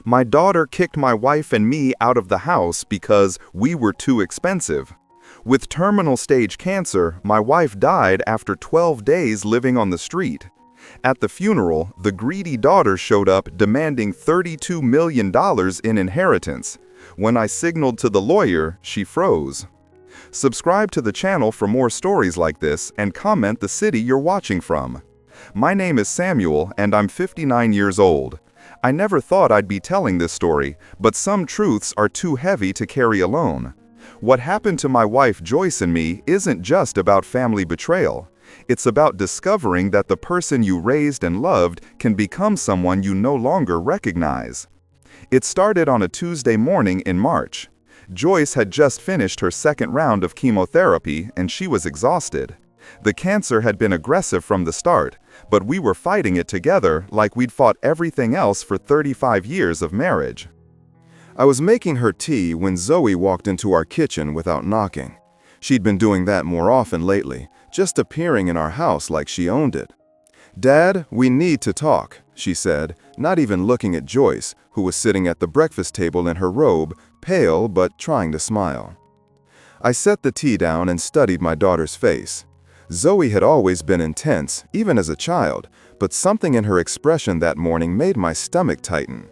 My daughter kicked my wife and me out of the house because we were too expensive. With terminal stage cancer, my wife died after 12 days living on the street. At the funeral, the greedy daughter showed up demanding $32 million in inheritance. When I signaled to the lawyer, she froze. Subscribe to the channel for more stories like this and comment the city you're watching from. My name is Samuel and I'm 59 years old. I never thought I'd be telling this story, but some truths are too heavy to carry alone. What happened to my wife Joyce and me isn't just about family betrayal. It's about discovering that the person you raised and loved can become someone you no longer recognize. It started on a Tuesday morning in March. Joyce had just finished her second round of chemotherapy and she was exhausted. The cancer had been aggressive from the start, but we were fighting it together like we'd fought everything else for 35 years of marriage. I was making her tea when Zoey walked into our kitchen without knocking. She'd been doing that more often lately, just appearing in our house like she owned it. "Dad, we need to talk," she said, not even looking at Joyce, who was sitting at the breakfast table in her robe, pale but trying to smile. I set the tea down and studied my daughter's face. Zoey had always been intense, even as a child, but something in her expression that morning made my stomach tighten.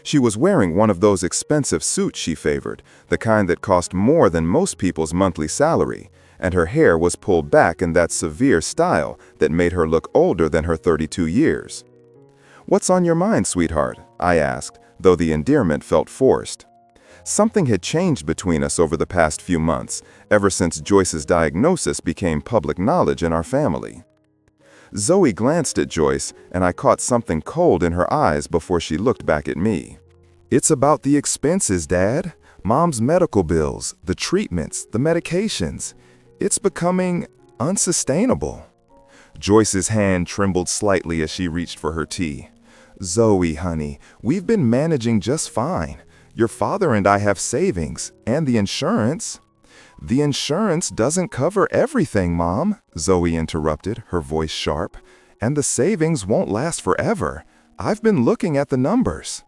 She was wearing one of those expensive suits she favored, the kind that cost more than most people's monthly salary, and her hair was pulled back in that severe style that made her look older than her 32 years. "What's on your mind, sweetheart?" I asked, though the endearment felt forced. Something had changed between us over the past few months, ever since Joyce's diagnosis became public knowledge in our family. Zoey glanced at Joyce, and I caught something cold in her eyes before she looked back at me. "It's about the expenses, Dad. Mom's medical bills, the treatments, the medications. It's becoming unsustainable." Joyce's hand trembled slightly as she reached for her tea. "Zoey, honey, we've been managing just fine. Your father and I have savings, and the insurance." "The insurance doesn't cover everything, Mom," Zoey interrupted, her voice sharp. "And the savings won't last forever. I've been looking at the numbers."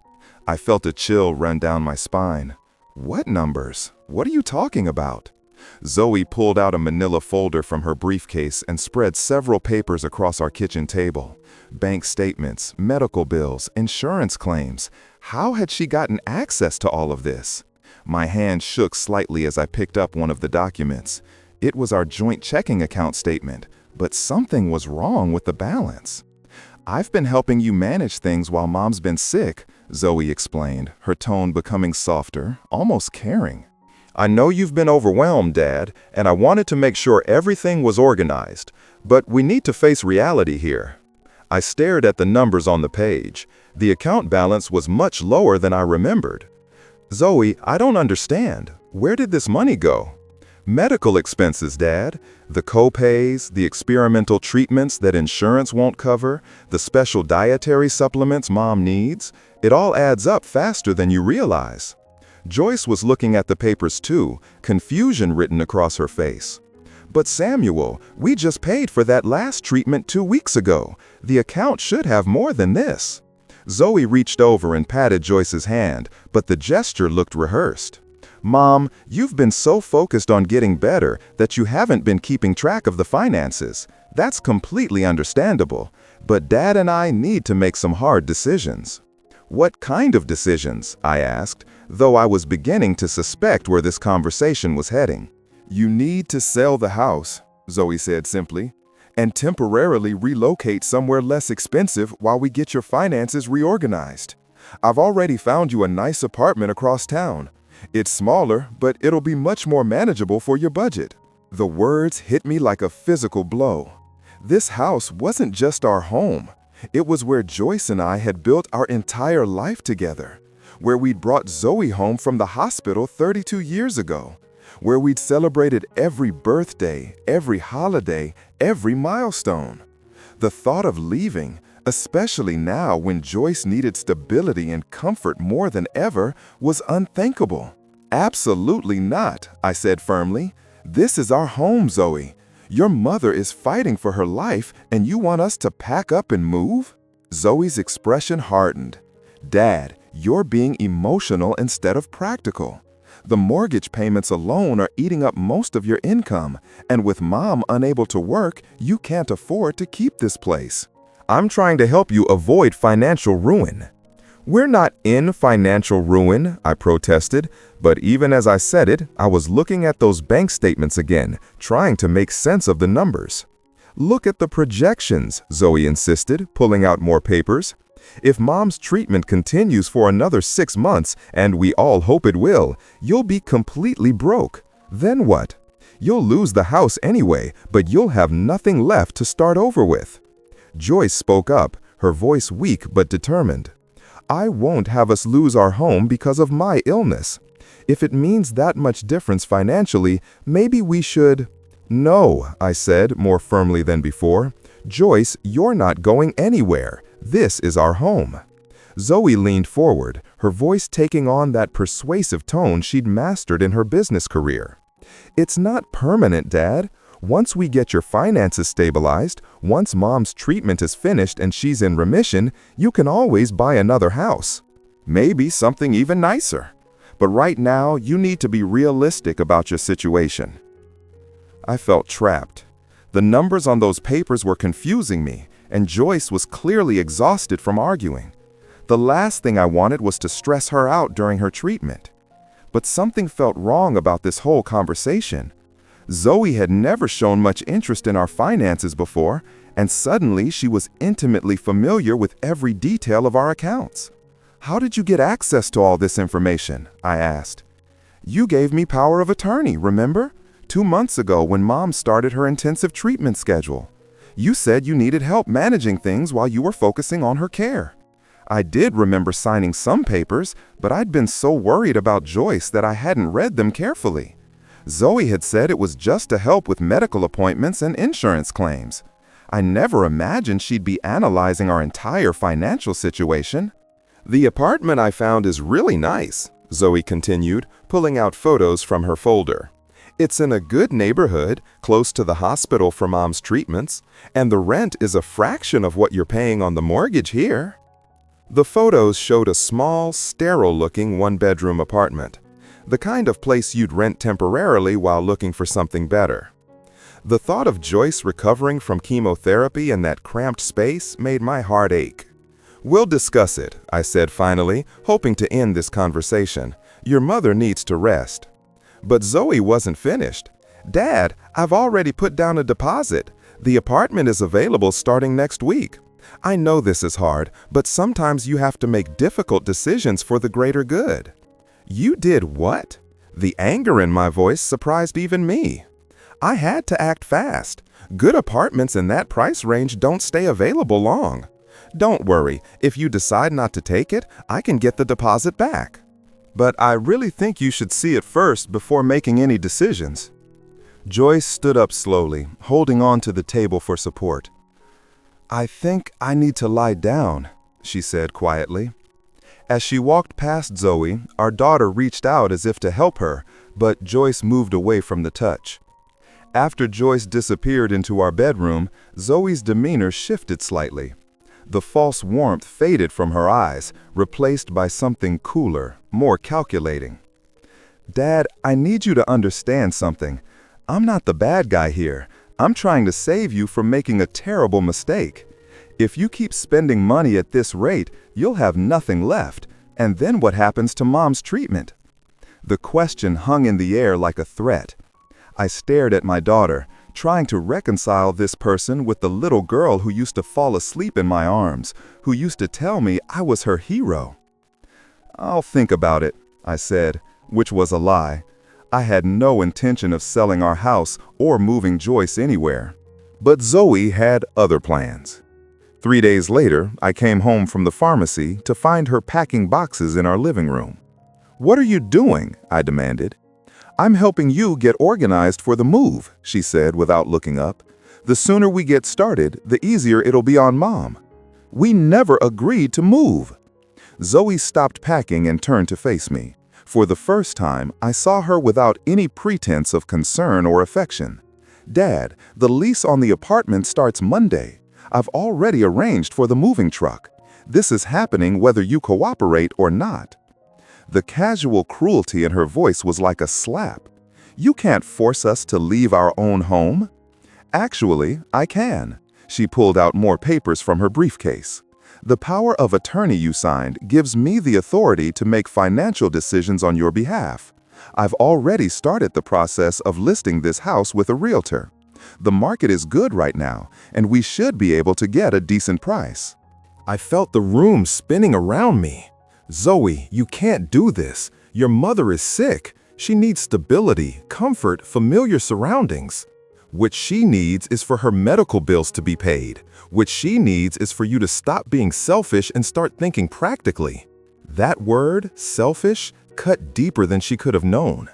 I felt a chill run down my spine. "What numbers? What are you talking about?" Zoey pulled out a manila folder from her briefcase and spread several papers across our kitchen table. Bank statements, medical bills, insurance claims. How had she gotten access to all of this? My hand shook slightly as I picked up one of the documents. It was our joint checking account statement, but something was wrong with the balance. "I've been helping you manage things while Mom's been sick," Zoey explained, her tone becoming softer, almost caring. "I know you've been overwhelmed, Dad, and I wanted to make sure everything was organized, but we need to face reality here." I stared at the numbers on the page. The account balance was much lower than I remembered. "Zoey, I don't understand. Where did this money go?" "Medical expenses, Dad. The co-pays, the experimental treatments that insurance won't cover, the special dietary supplements Mom needs. It all adds up faster than you realize." Joyce was looking at the papers too, confusion written across her face. "But Samuel, we just paid for that last treatment 2 weeks ago. The account should have more than this." Zoey reached over and patted Joyce's hand, but the gesture looked rehearsed. "Mom, you've been so focused on getting better that you haven't been keeping track of the finances. That's completely understandable, but Dad and I need to make some hard decisions." "What kind of decisions?" I asked, though I was beginning to suspect where this conversation was heading. "You need to sell the house," Zoey said simply, "and temporarily relocate somewhere less expensive while we get your finances reorganized. I've already found you a nice apartment across town. It's smaller, but it'll be much more manageable for your budget." The words hit me like a physical blow. This house wasn't just our home. It was where Joyce and I had built our entire life together, where we'd brought Zoey home from the hospital 32 years ago, where we'd celebrated every birthday, every holiday, every milestone. The thought of leaving, especially now when Joyce needed stability and comfort more than ever, was unthinkable. "Absolutely not," I said firmly. "This is our home, Zoey. Your mother is fighting for her life, and you want us to pack up and move?" Zoey's expression hardened. "Dad, You're being emotional instead of practical. The mortgage payments alone are eating up most of your income, and with Mom unable to work, you can't afford to keep this place. I'm trying to help you avoid financial ruin. We're not in financial ruin, I protested, but even as I said it, I was looking at those bank statements again, trying to make sense of the numbers. Look at the projections, Zoey insisted, pulling out more papers. If Mom's treatment continues for another 6 months, and we all hope it will, you'll be completely broke. Then what? You'll lose the house anyway, but you'll have nothing left to start over with. Joyce spoke up, her voice weak but determined. I won't have us lose our home because of my illness. If it means that much difference financially, maybe we should— No, I said more firmly than before. Joyce, you're not going anywhere. This is our home. Zoey leaned forward, her voice taking on that persuasive tone she'd mastered in her business career. It's not permanent, Dad. Once we get your finances stabilized, once Mom's treatment is finished and she's in remission, you can always buy another house. Maybe something even nicer. But right now, you need to be realistic about your situation. I felt trapped. The numbers on those papers were confusing me, and Joyce was clearly exhausted from arguing. The last thing I wanted was to stress her out during her treatment. But something felt wrong about this whole conversation. Zoey had never shown much interest in our finances before, and suddenly she was intimately familiar with every detail of our accounts. How did you get access to all this information? I asked. You gave me power of attorney, remember? 2 months ago when Mom started her intensive treatment schedule. You said you needed help managing things while you were focusing on her care. I did remember signing some papers, but I'd been so worried about Joyce that I hadn't read them carefully. Zoey had said it was just to help with medical appointments and insurance claims. I never imagined she'd be analyzing our entire financial situation. The apartment I found is really nice, Zoey continued, pulling out photos from her folder. It's in a good neighborhood, close to the hospital for Mom's treatments, and the rent is a fraction of what you're paying on the mortgage here. The photos showed a small, sterile-looking one-bedroom apartment, the kind of place you'd rent temporarily while looking for something better. The thought of Joyce recovering from chemotherapy in that cramped space made my heart ache. We'll discuss it, I said finally, hoping to end this conversation. Your mother needs to rest. But Zoey wasn't finished. Dad, I've already put down a deposit. The apartment is available starting next week. I know this is hard, but sometimes you have to make difficult decisions for the greater good. You did what? The anger in my voice surprised even me. I had to act fast. Good apartments in that price range don't stay available long. Don't worry, if you decide not to take it, I can get the deposit back. But I really think you should see it first before making any decisions. Joyce stood up slowly, holding on to the table for support. I think I need to lie down, she said quietly. As she walked past Zoey, our daughter reached out as if to help her, but Joyce moved away from the touch. After Joyce disappeared into our bedroom, Zoey's demeanor shifted slightly. The false warmth faded from her eyes, replaced by something cooler, more calculating. Dad, I need you to understand something. I'm not the bad guy here. I'm trying to save you from making a terrible mistake. If you keep spending money at this rate, you'll have nothing left. And then what happens to Mom's treatment? The question hung in the air like a threat. I stared at my daughter, trying to reconcile this person with the little girl who used to fall asleep in my arms, who used to tell me I was her hero. I'll think about it, I said, which was a lie. I had no intention of selling our house or moving Joyce anywhere. But Zoey had other plans. 3 days later, I came home from the pharmacy to find her packing boxes in our living room. What are you doing? I demanded. I'm helping you get organized for the move, she said without looking up. The sooner we get started, the easier it'll be on Mom. We never agreed to move. Zoey stopped packing and turned to face me. For the first time, I saw her without any pretense of concern or affection. Dad, the lease on the apartment starts Monday. I've already arranged for the moving truck. This is happening whether you cooperate or not." The casual cruelty in her voice was like a slap. "You can't force us to leave our own home." "Actually, I can." She pulled out more papers from her briefcase. "The power of attorney you signed gives me the authority to make financial decisions on your behalf. I've already started the process of listing this house with a realtor. The market is good right now, and we should be able to get a decent price." I felt the room spinning around me. "Zoey, you can't do this. Your mother is sick. She needs stability, comfort, familiar surroundings. What she needs is for her medical bills to be paid. What she needs is for you to stop being selfish and start thinking practically." That word, selfish, cut deeper than she could have known.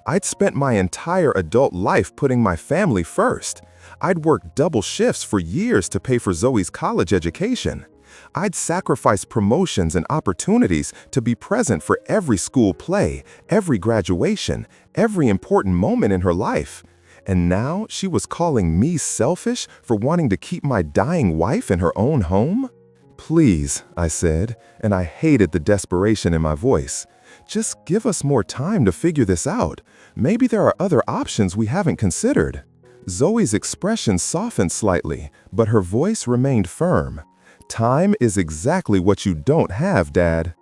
I'd spent my entire adult life putting my family first. I'd worked double shifts for years to pay for Zoey's college education. I'd sacrificed promotions and opportunities to be present for every school play, every graduation, every important moment in her life. And now she was calling me selfish for wanting to keep my dying wife in her own home? "Please," I said, and I hated the desperation in my voice. "Just give us more time to figure this out. Maybe there are other options we haven't considered." Zoey's expression softened slightly, but her voice remained firm. "Time is exactly what you don't have, Dad.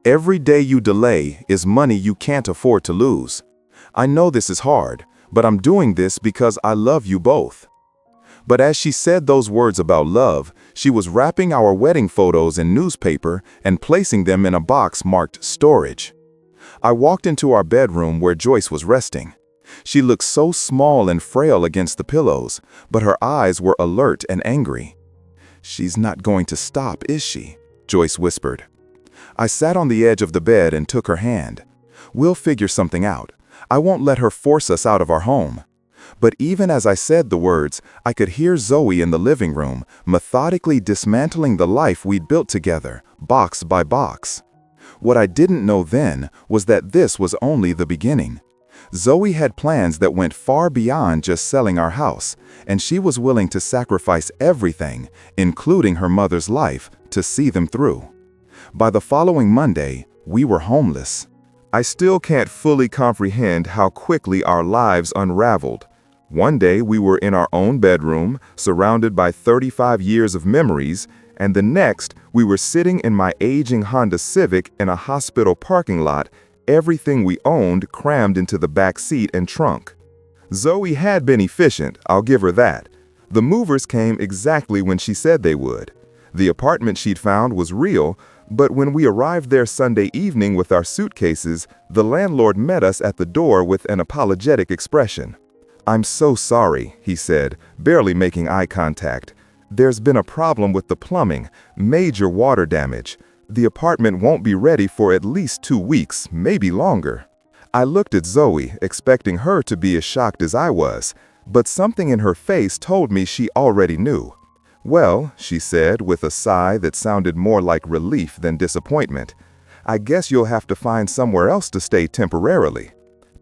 Every day you delay is money you can't afford to lose. I know this is hard, but I'm doing this because I love you both." But as she said those words about love, she was wrapping our wedding photos in newspaper and placing them in a box marked storage. I walked into our bedroom where Joyce was resting. She looked so small and frail against the pillows, but her eyes were alert and angry. "She's not going to stop, is she?" Joyce whispered. I sat on the edge of the bed and took her hand. "We'll figure something out. I won't let her force us out of our home." But even as I said the words, I could hear Zoey in the living room, methodically dismantling the life we'd built together, box by box. What I didn't know then was that this was only the beginning. Zoey had plans that went far beyond just selling our house, and she was willing to sacrifice everything, including her mother's life, to see them through. By the following Monday, we were homeless. I still can't fully comprehend how quickly our lives unraveled. One day we were in our own bedroom, surrounded by 35 years of memories, and the next we were sitting in my aging Honda Civic in a hospital parking lot, everything we owned crammed into the back seat and trunk. Zoey had been efficient, I'll give her that. The movers came exactly when she said they would. The apartment she'd found was real, but when we arrived there Sunday evening with our suitcases, the landlord met us at the door with an apologetic expression. "I'm so sorry," he said, barely making eye contact. "There's been a problem with the plumbing, major water damage. The apartment won't be ready for at least 2 weeks, maybe longer." I looked at Zoey, expecting her to be as shocked as I was, but something in her face told me she already knew. "Well," she said with a sigh that sounded more like relief than disappointment, "I guess you'll have to find somewhere else to stay temporarily."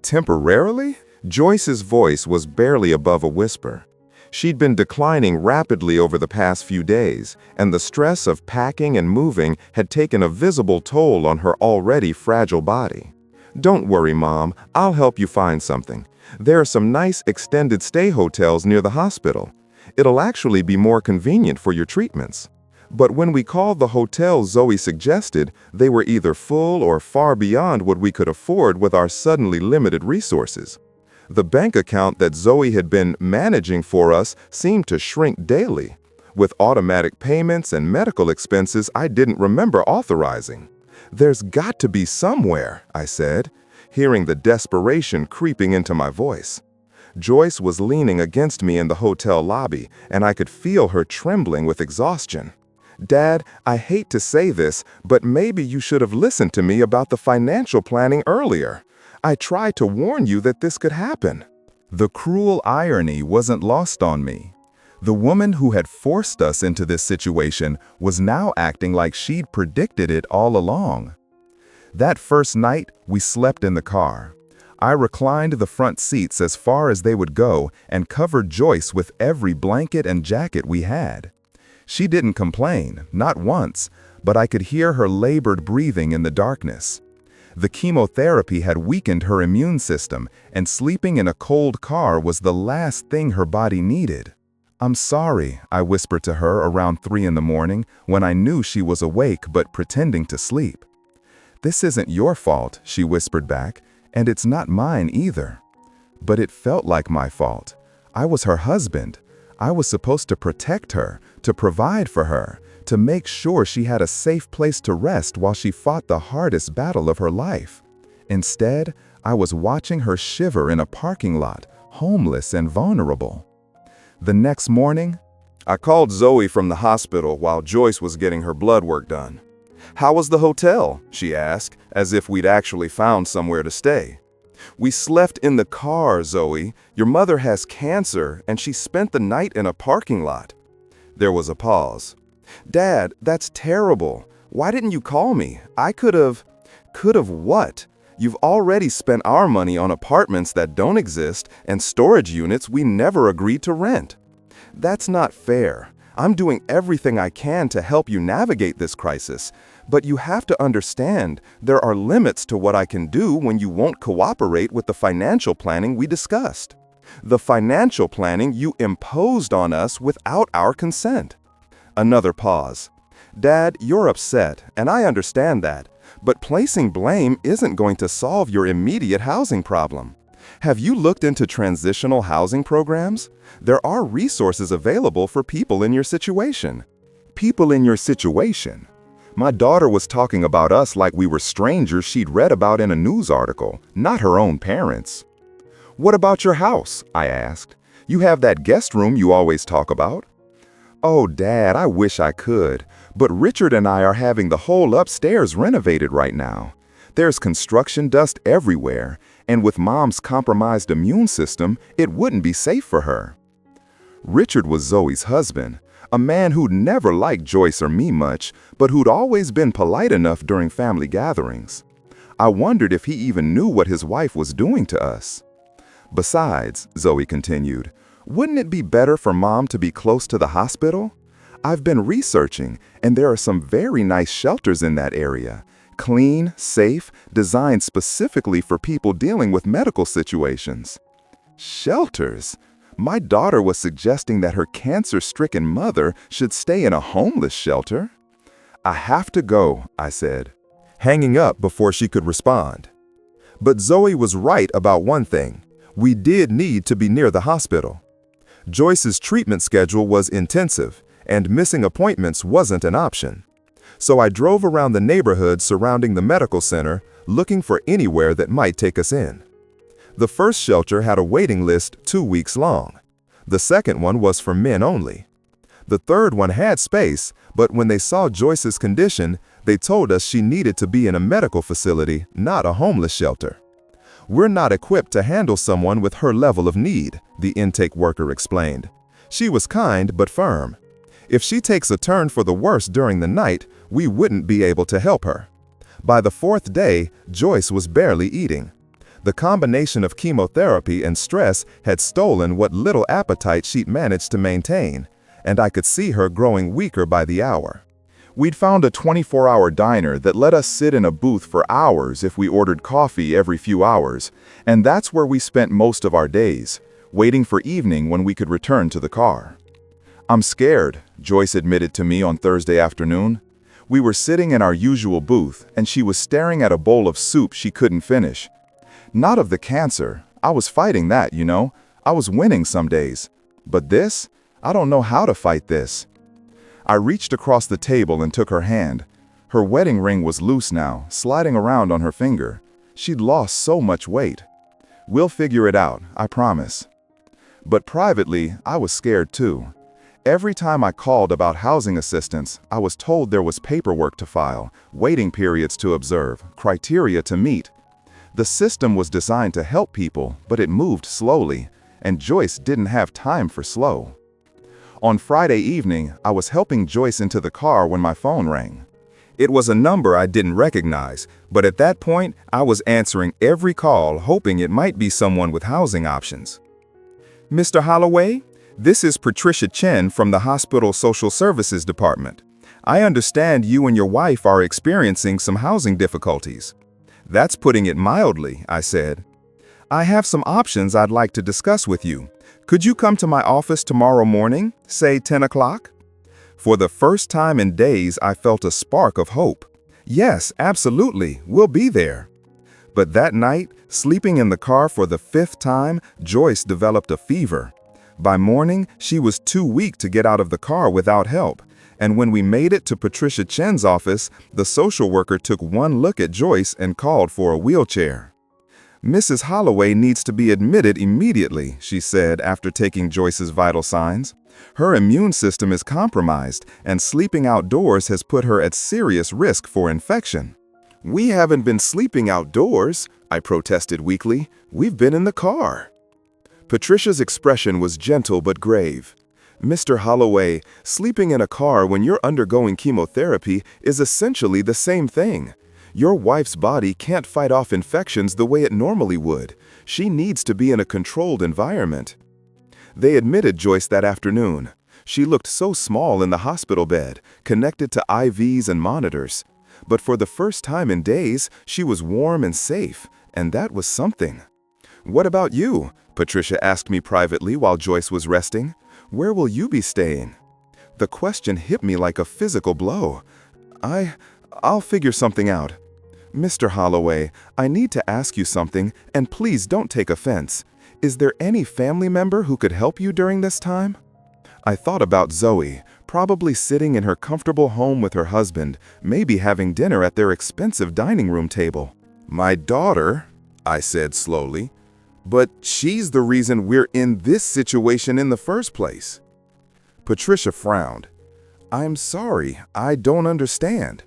"Temporarily?" Joyce's voice was barely above a whisper. She'd been declining rapidly over the past few days, and the stress of packing and moving had taken a visible toll on her already fragile body. "Don't worry, Mom, I'll help you find something. There are some nice extended stay hotels near the hospital. It'll actually be more convenient for your treatments." But when we called the hotels Zoey suggested, they were either full or far beyond what we could afford with our suddenly limited resources. The bank account that Zoey had been managing for us seemed to shrink daily, with automatic payments and medical expenses I didn't remember authorizing. "There's got to be somewhere," I said, hearing the desperation creeping into my voice. Joyce was leaning against me in the hotel lobby, and I could feel her trembling with exhaustion. "Dad, I hate to say this, but maybe you should have listened to me about the financial planning earlier. I tried to warn you that this could happen." The cruel irony wasn't lost on me. The woman who had forced us into this situation was now acting like she'd predicted it all along. That first night, we slept in the car. I reclined the front seats as far as they would go and covered Joyce with every blanket and jacket we had. She didn't complain, not once, but I could hear her labored breathing in the darkness. The chemotherapy had weakened her immune system, and sleeping in a cold car was the last thing her body needed. "I'm sorry," I whispered to her around 3 in the morning when I knew she was awake but pretending to sleep. "This isn't your fault," she whispered back, "and it's not mine either." But it felt like my fault. I was her husband. I was supposed to protect her, to provide for her, to make sure she had a safe place to rest while she fought the hardest battle of her life. Instead, I was watching her shiver in a parking lot, homeless and vulnerable. The next morning, I called Zoey from the hospital while Joyce was getting her blood work done. "How was the hotel?" she asked, as if we'd actually found somewhere to stay. "We slept in the car, Zoey. Your mother has cancer, and she spent the night in a parking lot." There was a pause. "Dad, that's terrible. Why didn't you call me? I could have..." "Could have what? You've already spent our money on apartments that don't exist and storage units we never agreed to rent. That's not fair. I'm doing everything I can to help you navigate this crisis, but you have to understand there are limits to what I can do when you won't cooperate with the financial planning we discussed. The financial planning you imposed on us without our consent." Another pause. "Dad, you're upset, and I understand that, but placing blame isn't going to solve your immediate housing problem. Have you looked into transitional housing programs? There are resources available for people in your situation." "People in your situation?" My daughter was talking about us like we were strangers she'd read about in a news article, not her own parents. "What about your house?" I asked. "You have that guest room you always talk about." "Oh, Dad, I wish I could, but Richard and I are having the whole upstairs renovated right now. There's construction dust everywhere, and with Mom's compromised immune system, it wouldn't be safe for her." Richard was Zoey's husband, a man who'd never liked Joyce or me much, but who'd always been polite enough during family gatherings. I wondered if he even knew what his wife was doing to us. "Besides," Zoey continued, "wouldn't it be better for Mom to be close to the hospital? I've been researching, and there are some very nice shelters in that area. Clean, safe, designed specifically for people dealing with medical situations." Shelters? My daughter was suggesting that her cancer-stricken mother should stay in a homeless shelter? "I have to go," I said, hanging up before she could respond. But Zoey was right about one thing. We did need to be near the hospital. Joyce's treatment schedule was intensive, and missing appointments wasn't an option. So I drove around the neighborhood surrounding the medical center, looking for anywhere that might take us in. The first shelter had a waiting list 2 weeks long. The second one was for men only. The third one had space, but when they saw Joyce's condition, they told us she needed to be in a medical facility, not a homeless shelter. "We're not equipped to handle someone with her level of need," the intake worker explained. She was kind but firm. "If she takes a turn for the worse during the night, we wouldn't be able to help her." By the 4th day, Joyce was barely eating. The combination of chemotherapy and stress had stolen what little appetite she'd managed to maintain, and I could see her growing weaker by the hour. We'd found a 24-hour diner that let us sit in a booth for hours if we ordered coffee every few hours, and that's where we spent most of our days, waiting for evening when we could return to the car. "I'm scared," Joyce admitted to me on Thursday afternoon. We were sitting in our usual booth, and she was staring at a bowl of soup she couldn't finish. "Not of the cancer. I was fighting that, you know. I was winning some days. But this? I don't know how to fight this." I reached across the table and took her hand. Her wedding ring was loose now, sliding around on her finger. She'd lost so much weight. "We'll figure it out, I promise." But privately, I was scared too. Every time I called about housing assistance, I was told there was paperwork to file, waiting periods to observe, criteria to meet. The system was designed to help people, but it moved slowly, and Joyce didn't have time for slow. On Friday evening, I was helping Joyce into the car when my phone rang. It was a number I didn't recognize, but at that point, I was answering every call, hoping it might be someone with housing options. "Mr. Holloway, this is Patricia Chen from the hospital social services department. I understand you and your wife are experiencing some housing difficulties. That's putting it mildly, I said. I have some options I'd like to discuss with you. Could you come to my office tomorrow morning, say 10 o'clock? For the first time in days, I felt a spark of hope. Yes, absolutely, we'll be there. But that night, sleeping in the car for the 5th time, Joyce developed a fever. By morning, she was too weak to get out of the car without help. And when we made it to Patricia Chen's office, the social worker took one look at Joyce and called for a wheelchair. Mrs. Holloway needs to be admitted immediately, she said after taking Joyce's vital signs. Her immune system is compromised, and sleeping outdoors has put her at serious risk for infection. We haven't been sleeping outdoors, I protested weakly. We've been in the car. Patricia's expression was gentle but grave. Mr. Holloway, sleeping in a car when you're undergoing chemotherapy is essentially the same thing. Your wife's body can't fight off infections the way it normally would. She needs to be in a controlled environment. They admitted Joyce that afternoon. She looked so small in the hospital bed, connected to IVs and monitors. But for the first time in days, she was warm and safe, and that was something. What about you? Patricia asked me privately while Joyce was resting. Where will you be staying? The question hit me like a physical blow. I'll figure something out. Mr. Holloway, I need to ask you something, and please don't take offense. Is there any family member who could help you during this time? I thought about Zoey, probably sitting in her comfortable home with her husband, maybe having dinner at their expensive dining room table. My daughter, I said slowly, but she's the reason we're in this situation in the first place. Patricia frowned. I'm sorry, I don't understand.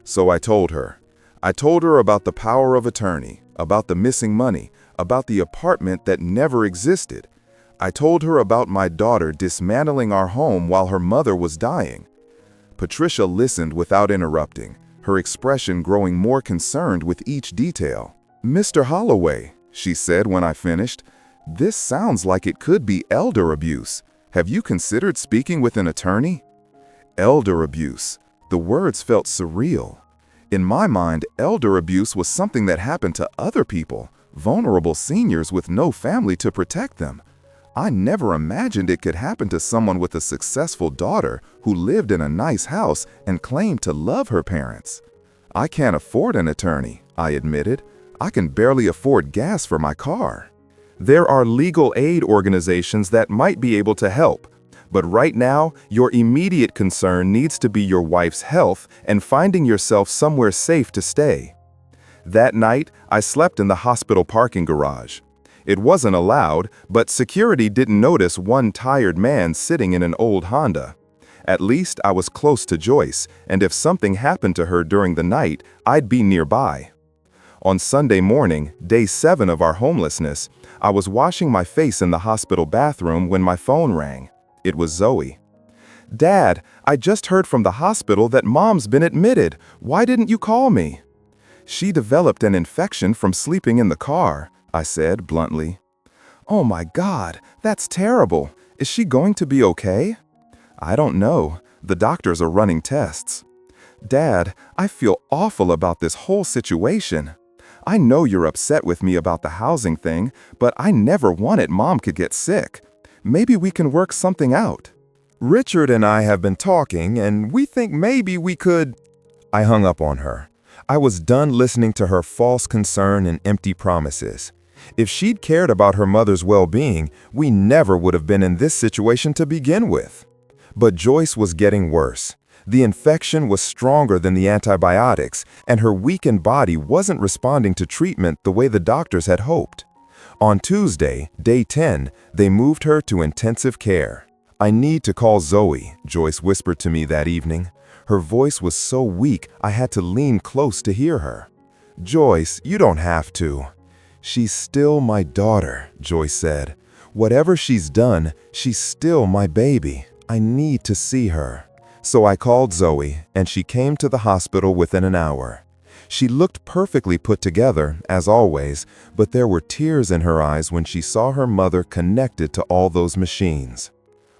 So I told her. I told her about the power of attorney, about the missing money, about the apartment that never existed. I told her about my daughter dismantling our home while her mother was dying. Patricia listened without interrupting, her expression growing more concerned with each detail. Mr. Holloway, she said when I finished, this sounds like it could be elder abuse. Have you considered speaking with an attorney? Elder abuse. The words felt surreal. In my mind, elder abuse was something that happened to other people, vulnerable seniors with no family to protect them. I never imagined it could happen to someone with a successful daughter who lived in a nice house and claimed to love her parents. I can't afford an attorney, I admitted. I can barely afford gas for my car. There are legal aid organizations that might be able to help. But right now, your immediate concern needs to be your wife's health and finding yourself somewhere safe to stay. That night, I slept in the hospital parking garage. It wasn't allowed, but security didn't notice one tired man sitting in an old Honda. At least I was close to Joyce, and if something happened to her during the night, I'd be nearby. On Sunday morning, day 7 of our homelessness, I was washing my face in the hospital bathroom when my phone rang. It was Zoey. Dad, I just heard from the hospital that Mom's been admitted. Why didn't you call me? She developed an infection from sleeping in the car, I said bluntly. Oh my God, that's terrible. Is she going to be okay? I don't know. The doctors are running tests. Dad, I feel awful about this whole situation. I know you're upset with me about the housing thing, but I never wanted Mom could get sick. Maybe we can work something out. Richard and I have been talking, and we think maybe we could... I hung up on her. I was done listening to her false concern and empty promises. If she'd cared about her mother's well-being, we never would have been in this situation to begin with. But Joyce was getting worse. The infection was stronger than the antibiotics, and her weakened body wasn't responding to treatment the way the doctors had hoped. On Tuesday, day 10, they moved her to intensive care. I need to call Zoey, Joyce whispered to me that evening. Her voice was so weak I had to lean close to hear her. Joyce, you don't have to. She's still my daughter, Joyce said. Whatever she's done, she's still my baby. I need to see her. So I called Zoey, and she came to the hospital within an hour. She looked perfectly put together, as always, but there were tears in her eyes when she saw her mother connected to all those machines.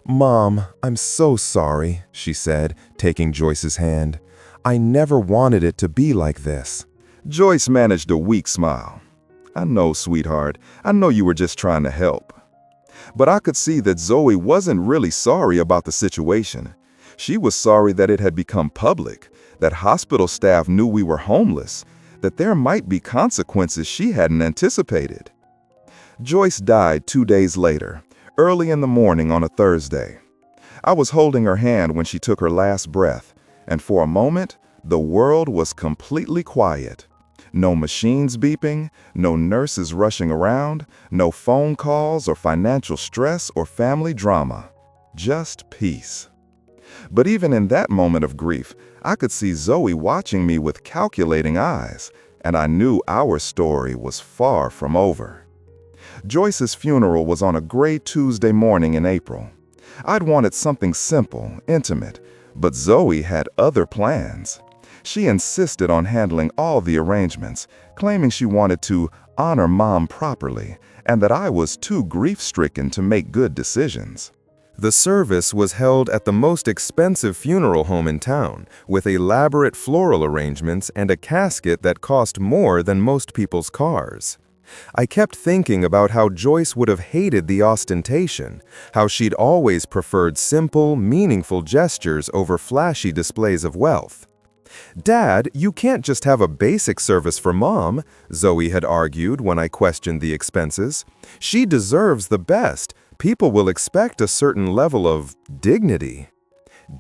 "Mom, I'm so sorry," she said, taking Joyce's hand. "I never wanted it to be like this." Joyce managed a weak smile. "I know, sweetheart. I know you were just trying to help." But I could see that Zoey wasn't really sorry about the situation. She was sorry that it had become public, that hospital staff knew we were homeless, that there might be consequences she hadn't anticipated. Joyce died 2 days later, early in the morning on a Thursday. I was holding her hand when she took her last breath, and for a moment, the world was completely quiet. No machines beeping, no nurses rushing around, no phone calls or financial stress or family drama. Just peace. But even in that moment of grief, I could see Zoey watching me with calculating eyes, and I knew our story was far from over. Joyce's funeral was on a gray Tuesday morning in April. I'd wanted something simple, intimate, but Zoey had other plans. She insisted on handling all the arrangements, claiming she wanted to honor Mom properly and that I was too grief-stricken to make good decisions. The service was held at the most expensive funeral home in town, with elaborate floral arrangements and a casket that cost more than most people's cars. I kept thinking about how Joyce would have hated the ostentation, how she'd always preferred simple, meaningful gestures over flashy displays of wealth. "Dad, you can't just have a basic service for Mom," Zoey had argued when I questioned the expenses. "She deserves the best. People will expect a certain level of dignity."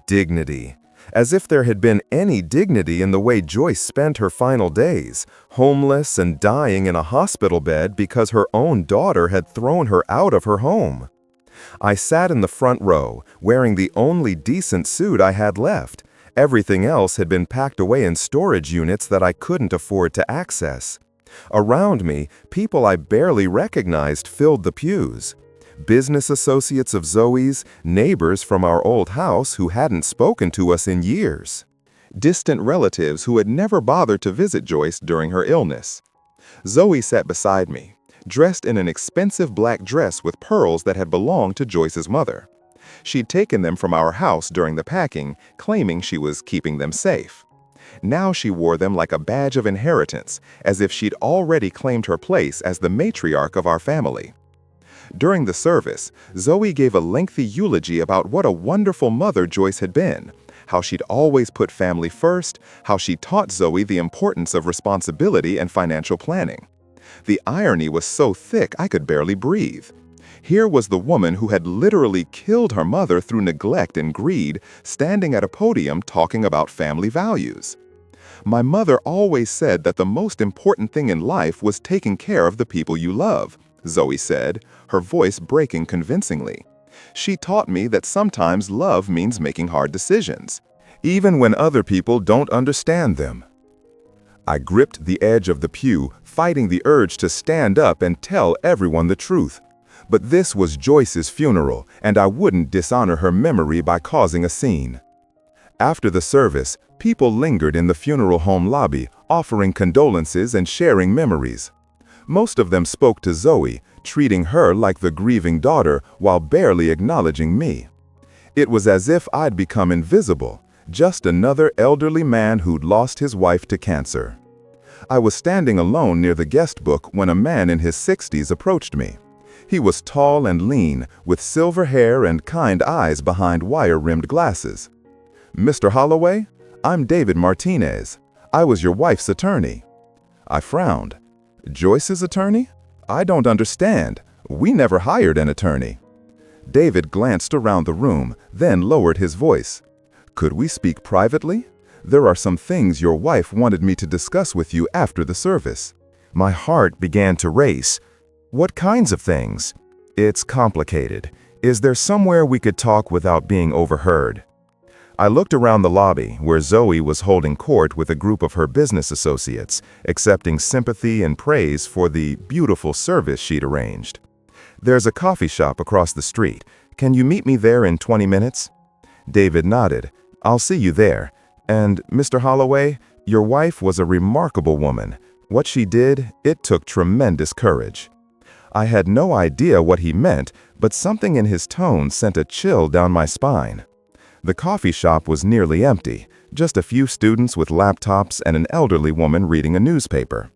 Dignity. As if there had been any dignity in the way Joyce spent her final days, homeless and dying in a hospital bed because her own daughter had thrown her out of her home. I sat in the front row, wearing the only decent suit I had left. Everything else had been packed away in storage units that I couldn't afford to access. Around me, people I barely recognized filled the pews. Business associates of Zoey's, neighbors from our old house who hadn't spoken to us in years. Distant relatives who had never bothered to visit Joyce during her illness. Zoey sat beside me, dressed in an expensive black dress with pearls that had belonged to Joyce's mother. She'd taken them from our house during the packing, claiming she was keeping them safe. Now she wore them like a badge of inheritance, as if she'd already claimed her place as the matriarch of our family. During the service, Zoey gave a lengthy eulogy about what a wonderful mother Joyce had been, how she'd always put family first, how she taught Zoey the importance of responsibility and financial planning. The irony was so thick I could barely breathe. Here was the woman who had literally killed her mother through neglect and greed, standing at a podium talking about family values. "My mother always said that the most important thing in life was taking care of the people you love," Zoey said, her voice breaking convincingly. "She taught me that sometimes love means making hard decisions, even when other people don't understand them." I gripped the edge of the pew, fighting the urge to stand up and tell everyone the truth. But this was Joyce's funeral, and I wouldn't dishonor her memory by causing a scene. After the service, people lingered in the funeral home lobby, offering condolences and sharing memories. Most of them spoke to Zoey, treating her like the grieving daughter while barely acknowledging me. It was as if I'd become invisible, just another elderly man who'd lost his wife to cancer. I was standing alone near the guest book when a man in his 60s approached me. He was tall and lean, with silver hair and kind eyes behind wire-rimmed glasses. "Mr. Holloway, I'm David Martinez. I was your wife's attorney." I frowned. "Joyce's attorney? I don't understand. We never hired an attorney." David glanced around the room, then lowered his voice. "Could we speak privately? There are some things your wife wanted me to discuss with you after the service." My heart began to race. "What kinds of things?" "It's complicated. Is there somewhere we could talk without being overheard?" I looked around the lobby, where Zoey was holding court with a group of her business associates, accepting sympathy and praise for the beautiful service she'd arranged. "There's a coffee shop across the street. Can you meet me there in 20 minutes?" David nodded. "I'll see you there. And, Mr. Holloway, your wife was a remarkable woman. What she did, it took tremendous courage." I had no idea what he meant, but something in his tone sent a chill down my spine. The coffee shop was nearly empty, just a few students with laptops and an elderly woman reading a newspaper.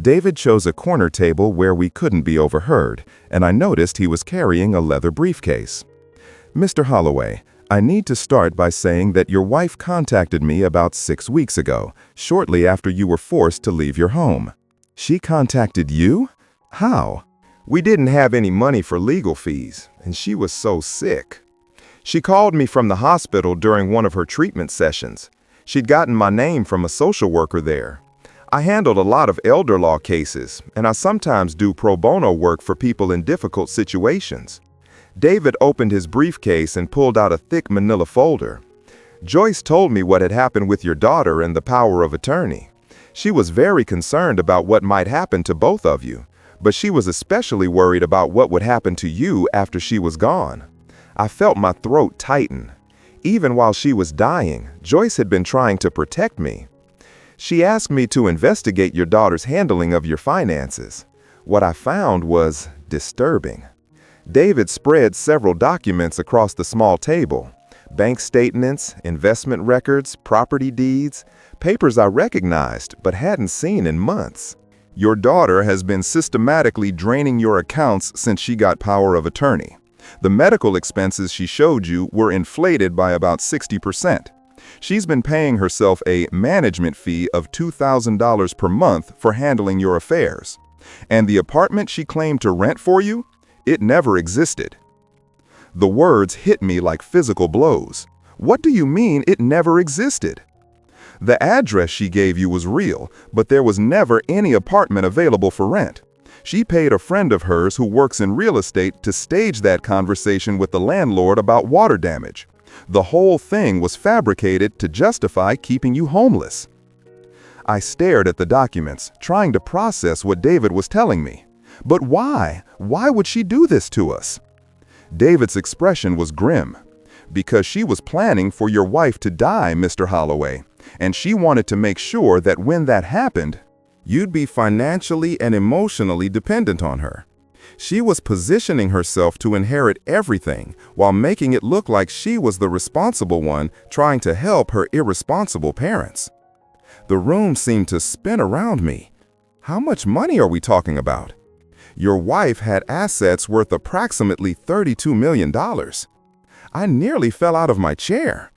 David chose a corner table where we couldn't be overheard, and I noticed he was carrying a leather briefcase. "Mr. Holloway, I need to start by saying that your wife contacted me about 6 weeks ago, shortly after you were forced to leave your home." "She contacted you? How?" We didn't have any money for legal fees, and she was so sick. She called me from the hospital during one of her treatment sessions. She'd gotten my name from a social worker there. I handled a lot of elder law cases, and I sometimes do pro bono work for people in difficult situations. David opened his briefcase and pulled out a thick manila folder. "Joyce told me what had happened with your daughter and the power of attorney. She was very concerned about what might happen to both of you, but she was especially worried about what would happen to you after she was gone." I felt my throat tighten. Even while she was dying, Joyce had been trying to protect me. "She asked me to investigate your daughter's handling of your finances. What I found was disturbing." David spread several documents across the small table. Bank statements, investment records, property deeds, papers I recognized but hadn't seen in months. "Your daughter has been systematically draining your accounts since she got power of attorney. The medical expenses she showed you were inflated by about 60%. She's been paying herself a management fee of $2,000 per month for handling your affairs. And the apartment she claimed to rent for you, it never existed." The words hit me like physical blows. "What do you mean it never existed?" "The address she gave you was real, but there was never any apartment available for rent. She paid a friend of hers who works in real estate to stage that conversation with the landlord about water damage. The whole thing was fabricated to justify keeping you homeless." I stared at the documents, trying to process what David was telling me. "But why? Why would she do this to us?" David's expression was grim. "Because she was planning for your wife to die, Mr. Holloway, and she wanted to make sure that when that happened, you'd be financially and emotionally dependent on her. She was positioning herself to inherit everything while making it look like she was the responsible one trying to help her irresponsible parents." The room seemed to spin around me. "How much money are we talking about?" "Your wife had assets worth approximately $32 million. I nearly fell out of my chair.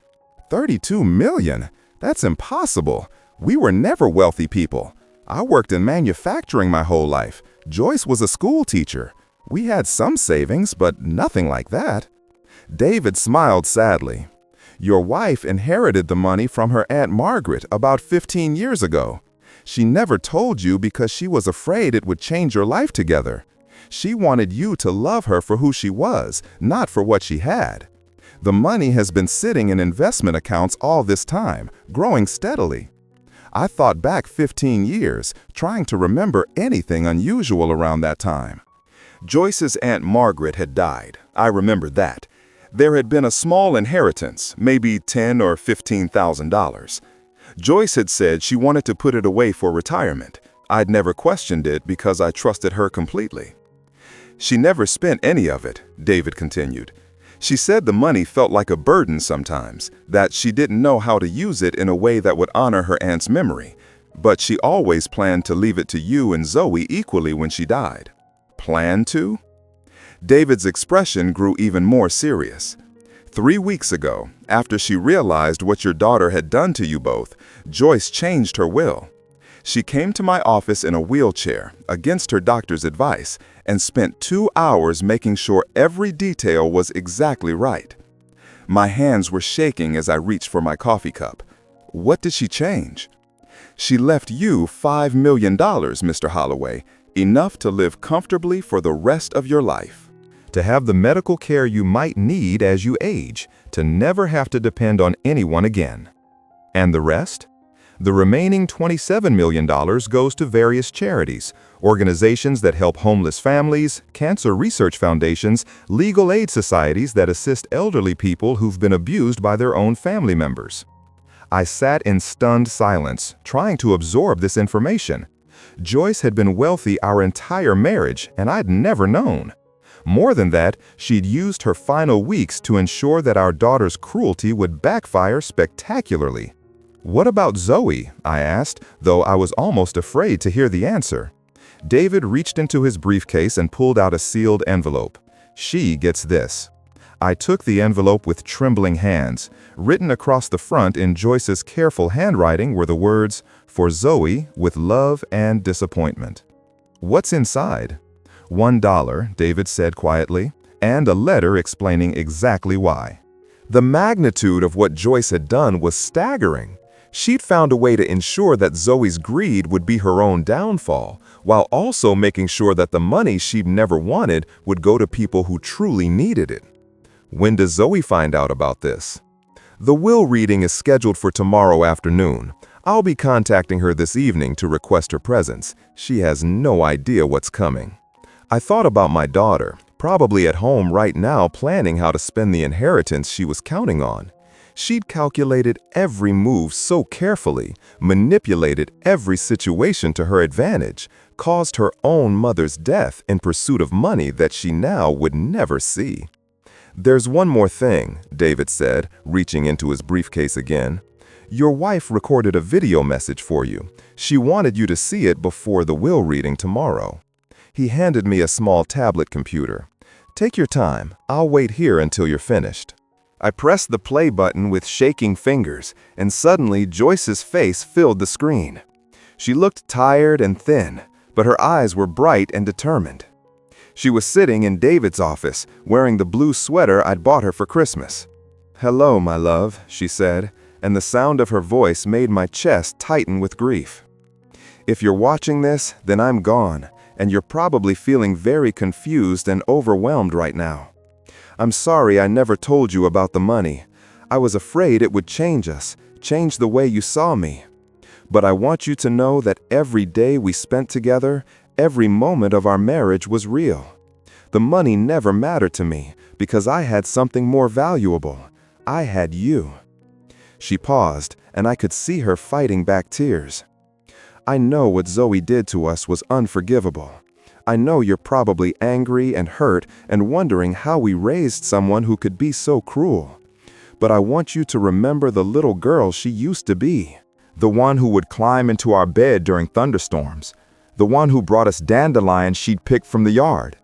$32 million? That's impossible. We were never wealthy people. I worked in manufacturing my whole life. Joyce was a school teacher. We had some savings, but nothing like that." David smiled sadly. "Your wife inherited the money from her Aunt Margaret about 15 years ago. She never told you because she was afraid it would change your life together. She wanted you to love her for who she was, not for what she had. The money has been sitting in investment accounts all this time, growing steadily." I thought back 15 years, trying to remember anything unusual around that time. Joyce's Aunt Margaret had died. I remember that. There had been a small inheritance, maybe $10,000 or $15,000. Joyce had said she wanted to put it away for retirement. I'd never questioned it because I trusted her completely. "She never spent any of it," David continued. "She said the money felt like a burden sometimes, that she didn't know how to use it in a way that would honor her aunt's memory, but she always planned to leave it to you and Zoey equally when she died." "Planned to?" David's expression grew even more serious. 3 weeks ago, after she realized what your daughter had done to you both, Joyce changed her will. She came to my office in a wheelchair, against her doctor's advice, and spent 2 hours making sure every detail was exactly right. My hands were shaking as I reached for my coffee cup. "What did she change?" "She left you $5 million, Mr. Holloway, enough to live comfortably for the rest of your life. To have the medical care you might need as you age, to never have to depend on anyone again." "And the rest?" "The remaining $27 million goes to various charities, organizations that help homeless families, cancer research foundations, legal aid societies that assist elderly people who've been abused by their own family members." I sat in stunned silence, trying to absorb this information. Joyce had been wealthy our entire marriage, and I'd never known. More than that, she'd used her final weeks to ensure that our daughter's cruelty would backfire spectacularly. "What about Zoey?" I asked, though I was almost afraid to hear the answer. David reached into his briefcase and pulled out a sealed envelope. "She gets this." I took the envelope with trembling hands. Written across the front in Joyce's careful handwriting were the words, "For Zoey, with love and disappointment." "What's inside?" $1, David said quietly, and a letter explaining exactly why. The magnitude of what Joyce had done was staggering. She'd found a way to ensure that Zoey's greed would be her own downfall, while also making sure that the money she'd never wanted would go to people who truly needed it. When does Zoey find out about this? The will reading is scheduled for tomorrow afternoon. I'll be contacting her this evening to request her presence. She has no idea what's coming. I thought about my daughter, probably at home right now planning how to spend the inheritance she was counting on. She'd calculated every move so carefully, manipulated every situation to her advantage, caused her own mother's death in pursuit of money that she now would never see. "There's one more thing," David said, reaching into his briefcase again. "Your wife recorded a video message for you. She wanted you to see it before the will reading tomorrow." He handed me a small tablet computer. "Take your time. I'll wait here until you're finished." I pressed the play button with shaking fingers, and suddenly Joyce's face filled the screen. She looked tired and thin, but her eyes were bright and determined. She was sitting in David's office, wearing the blue sweater I'd bought her for Christmas. "Hello, my love," she said, and the sound of her voice made my chest tighten with grief. "If you're watching this, then I'm gone, and you're probably feeling very confused and overwhelmed right now. I'm sorry I never told you about the money. I was afraid it would change us, change the way you saw me. But I want you to know that every day we spent together, every moment of our marriage was real. The money never mattered to me because I had something more valuable. I had you." She paused, and I could see her fighting back tears. "I know what Zoey did to us was unforgivable. I know you're probably angry and hurt and wondering how we raised someone who could be so cruel. But I want you to remember the little girl she used to be. The one who would climb into our bed during thunderstorms. The one who brought us dandelions she'd picked from the yard.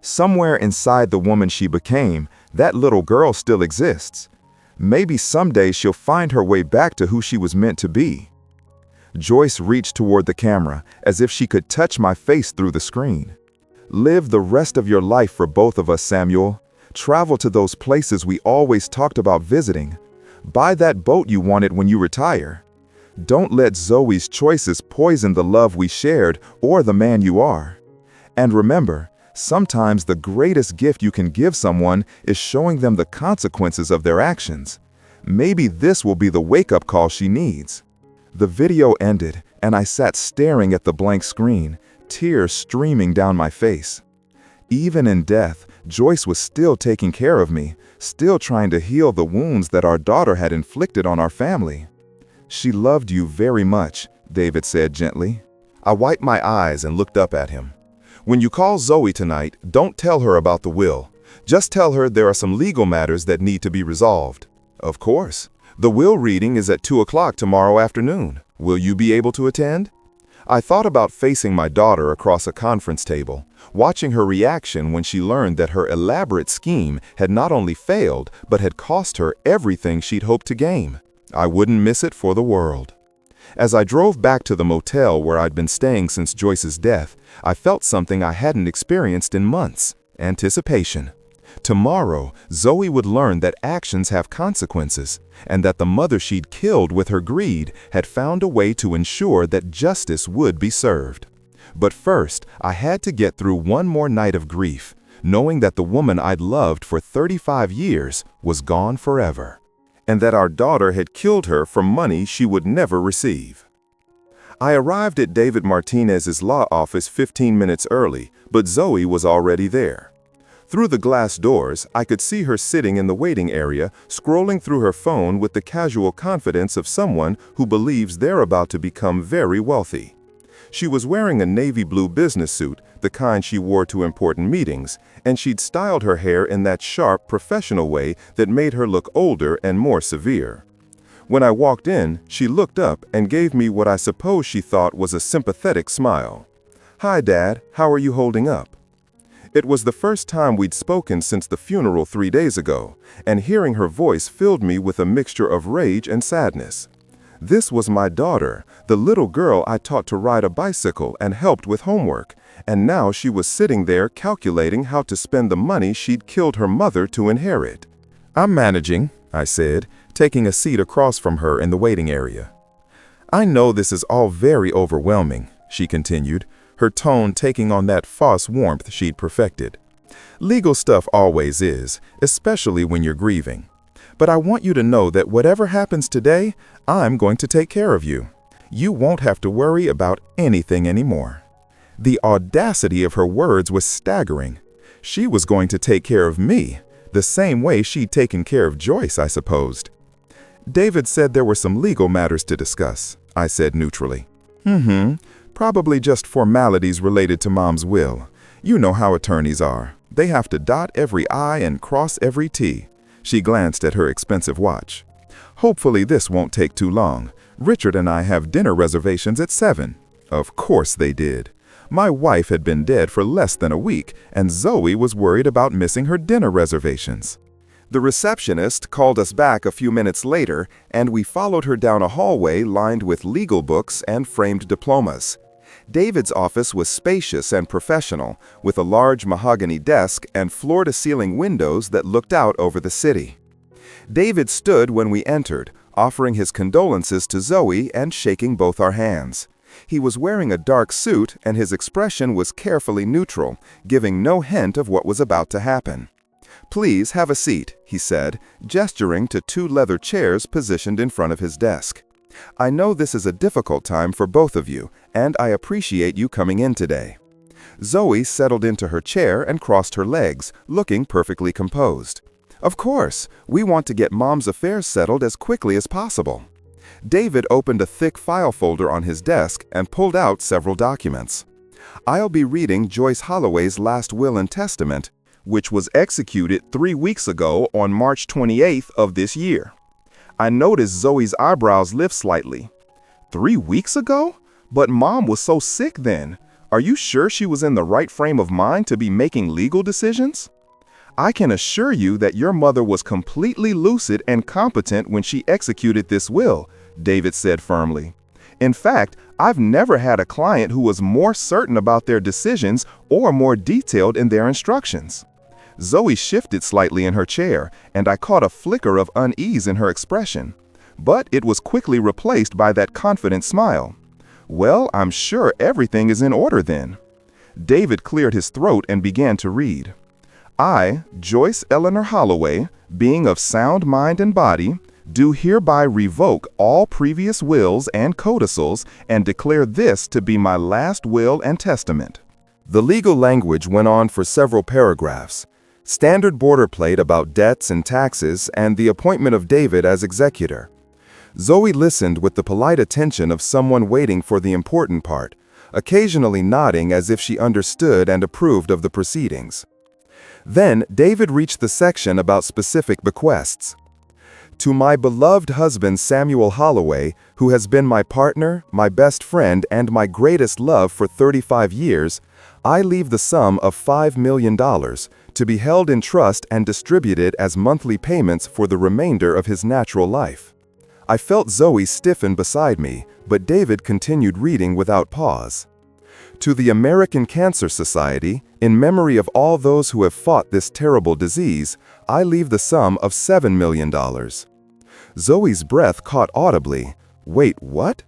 Somewhere inside the woman she became, that little girl still exists. Maybe someday she'll find her way back to who she was meant to be." Joyce reached toward the camera, as if she could touch my face through the screen. "Live the rest of your life for both of us, Samuel. Travel to those places we always talked about visiting. Buy that boat you wanted when you retire. Don't let Zoey's choices poison the love we shared or the man you are. And remember, sometimes the greatest gift you can give someone is showing them the consequences of their actions. Maybe this will be the wake-up call she needs." The video ended, and I sat staring at the blank screen, tears streaming down my face. Even in death, Joyce was still taking care of me, still trying to heal the wounds that our daughter had inflicted on our family. "She loved you very much," David said gently. I wiped my eyes and looked up at him. "When you call Zoey tonight, don't tell her about the will. Just tell her there are some legal matters that need to be resolved." "Of course. The will reading is at 2 o'clock tomorrow afternoon. Will you be able to attend?" I thought about facing my daughter across a conference table, watching her reaction when she learned that her elaborate scheme had not only failed, but had cost her everything she'd hoped to gain. I wouldn't miss it for the world. As I drove back to the motel where I'd been staying since Joyce's death, I felt something I hadn't experienced in months: anticipation. Tomorrow, Zoey would learn that actions have consequences, and that the mother she'd killed with her greed had found a way to ensure that justice would be served. But first, I had to get through one more night of grief, knowing that the woman I'd loved for 35 years was gone forever, and that our daughter had killed her for money she would never receive. I arrived at David Martinez's law office 15 minutes early, but Zoey was already there. Through the glass doors, I could see her sitting in the waiting area, scrolling through her phone with the casual confidence of someone who believes they're about to become very wealthy. She was wearing a navy blue business suit, the kind she wore to important meetings, and she'd styled her hair in that sharp, professional way that made her look older and more severe. When I walked in, she looked up and gave me what I suppose she thought was a sympathetic smile. "Hi, Dad, how are you holding up?" It was the first time we'd spoken since the funeral 3 days ago, and hearing her voice filled me with a mixture of rage and sadness. This was my daughter, the little girl I taught to ride a bicycle and helped with homework, and now she was sitting there calculating how to spend the money she'd killed her mother to inherit. "I'm managing," I said, taking a seat across from her in the waiting area. "I know this is all very overwhelming," she continued, her tone taking on that false warmth she'd perfected. "Legal stuff always is, especially when you're grieving. But I want you to know that whatever happens today, I'm going to take care of you. You won't have to worry about anything anymore." The audacity of her words was staggering. She was going to take care of me, the same way she'd taken care of Joyce, I supposed. "David said there were some legal matters to discuss," I said neutrally. Probably just formalities related to Mom's will. You know how attorneys are. They have to dot every I and cross every T. She glanced at her expensive watch. "Hopefully this won't take too long. Richard and I have dinner reservations at 7. Of course they did. My wife had been dead for less than a week, and Zoey was worried about missing her dinner reservations. The receptionist called us back a few minutes later, and we followed her down a hallway lined with legal books and framed diplomas. David's office was spacious and professional, with a large mahogany desk and floor-to-ceiling windows that looked out over the city. David stood when we entered, offering his condolences to Zoey and shaking both our hands. He was wearing a dark suit, and his expression was carefully neutral, giving no hint of what was about to happen. "Please have a seat," he said, gesturing to 2 leather chairs positioned in front of his desk. "I know this is a difficult time for both of you, and I appreciate you coming in today." Zoey settled into her chair and crossed her legs, looking perfectly composed. "Of course, we want to get Mom's affairs settled as quickly as possible." David opened a thick file folder on his desk and pulled out several documents. "I'll be reading Joyce Holloway's last will and testament, which was executed 3 weeks ago on March 28th of this year." I noticed Zoey's eyebrows lift slightly. 3 weeks ago? But Mom was so sick then. Are you sure she was in the right frame of mind to be making legal decisions? "I can assure you that your mother was completely lucid and competent when she executed this will," David said firmly. "In fact, I've never had a client who was more certain about their decisions or more detailed in their instructions." Zoey shifted slightly in her chair, and I caught a flicker of unease in her expression. But it was quickly replaced by that confident smile. "Well, I'm sure everything is in order then." David cleared his throat and began to read. "I, Joyce Eleanor Holloway, being of sound mind and body, do hereby revoke all previous wills and codicils and declare this to be my last will and testament." The legal language went on for several paragraphs. Standard boilerplate about debts and taxes and the appointment of David as executor. Zoey listened with the polite attention of someone waiting for the important part, occasionally nodding as if she understood and approved of the proceedings. Then David reached the section about specific bequests. "To my beloved husband Samuel Holloway, who has been my partner, my best friend, and my greatest love for 35 years, I leave the sum of $5 million to be held in trust and distributed as monthly payments for the remainder of his natural life." I felt Zoey stiffen beside me, but David continued reading without pause. "To the American Cancer Society, in memory of all those who have fought this terrible disease, I leave the sum of $7 million. Zoey's breath caught audibly. "Wait, what?"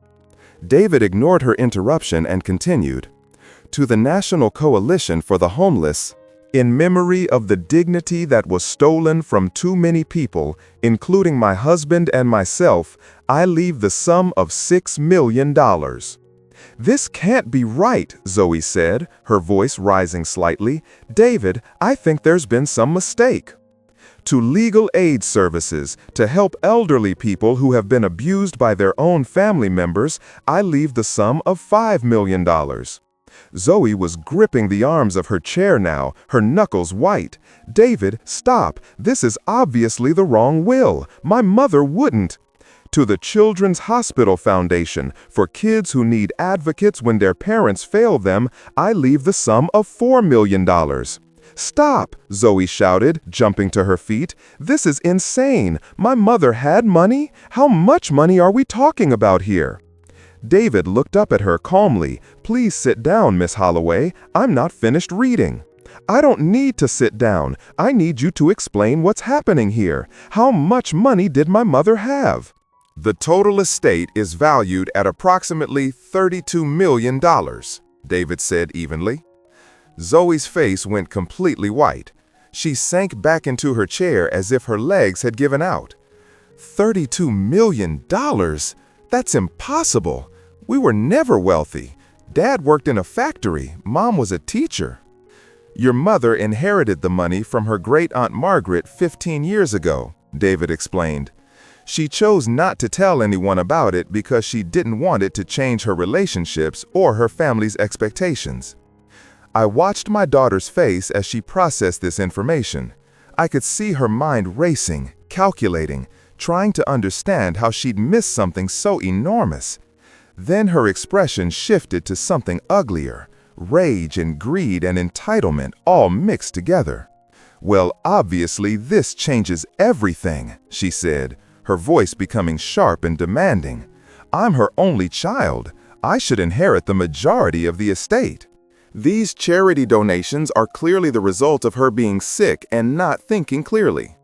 David ignored her interruption and continued. "To the National Coalition for the Homeless, in memory of the dignity that was stolen from too many people, including my husband and myself, I leave the sum of $6 million. "This can't be right," Zoey said, her voice rising slightly. "David, I think there's been some mistake." to legal aid services to help elderly people who have been abused by their own family members, I leave the sum of $5 million. Zoey was gripping the arms of her chair now, her knuckles white. David, stop. This is obviously the wrong will. My mother wouldn't. To the Children's Hospital Foundation for kids who need advocates when their parents fail them, I leave the sum of $4 million. Stop, Zoey shouted, jumping to her feet. This is insane. My mother had money? How much money are we talking about here? David looked up at her calmly. Please sit down, Miss Holloway. I'm not finished reading. I don't need to sit down. I need you to explain what's happening here. How much money did my mother have? The total estate is valued at approximately $32 million, David said evenly. Zoey's face went completely white. She sank back into her chair as if her legs had given out. $32 million? That's impossible. We were never wealthy. Dad worked in a factory. Mom was a teacher. Your mother inherited the money from her great-aunt Margaret 15 years ago, David explained. She chose not to tell anyone about it because she didn't want it to change her relationships or her family's expectations. I watched my daughter's face as she processed this information. I could see her mind racing, calculating, trying to understand how she'd missed something so enormous. Then her expression shifted to something uglier, rage and greed and entitlement all mixed together. Well, obviously this changes everything, she said, her voice becoming sharp and demanding. I'm her only child. I should inherit the majority of the estate. These charity donations are clearly the result of her being sick and not thinking clearly.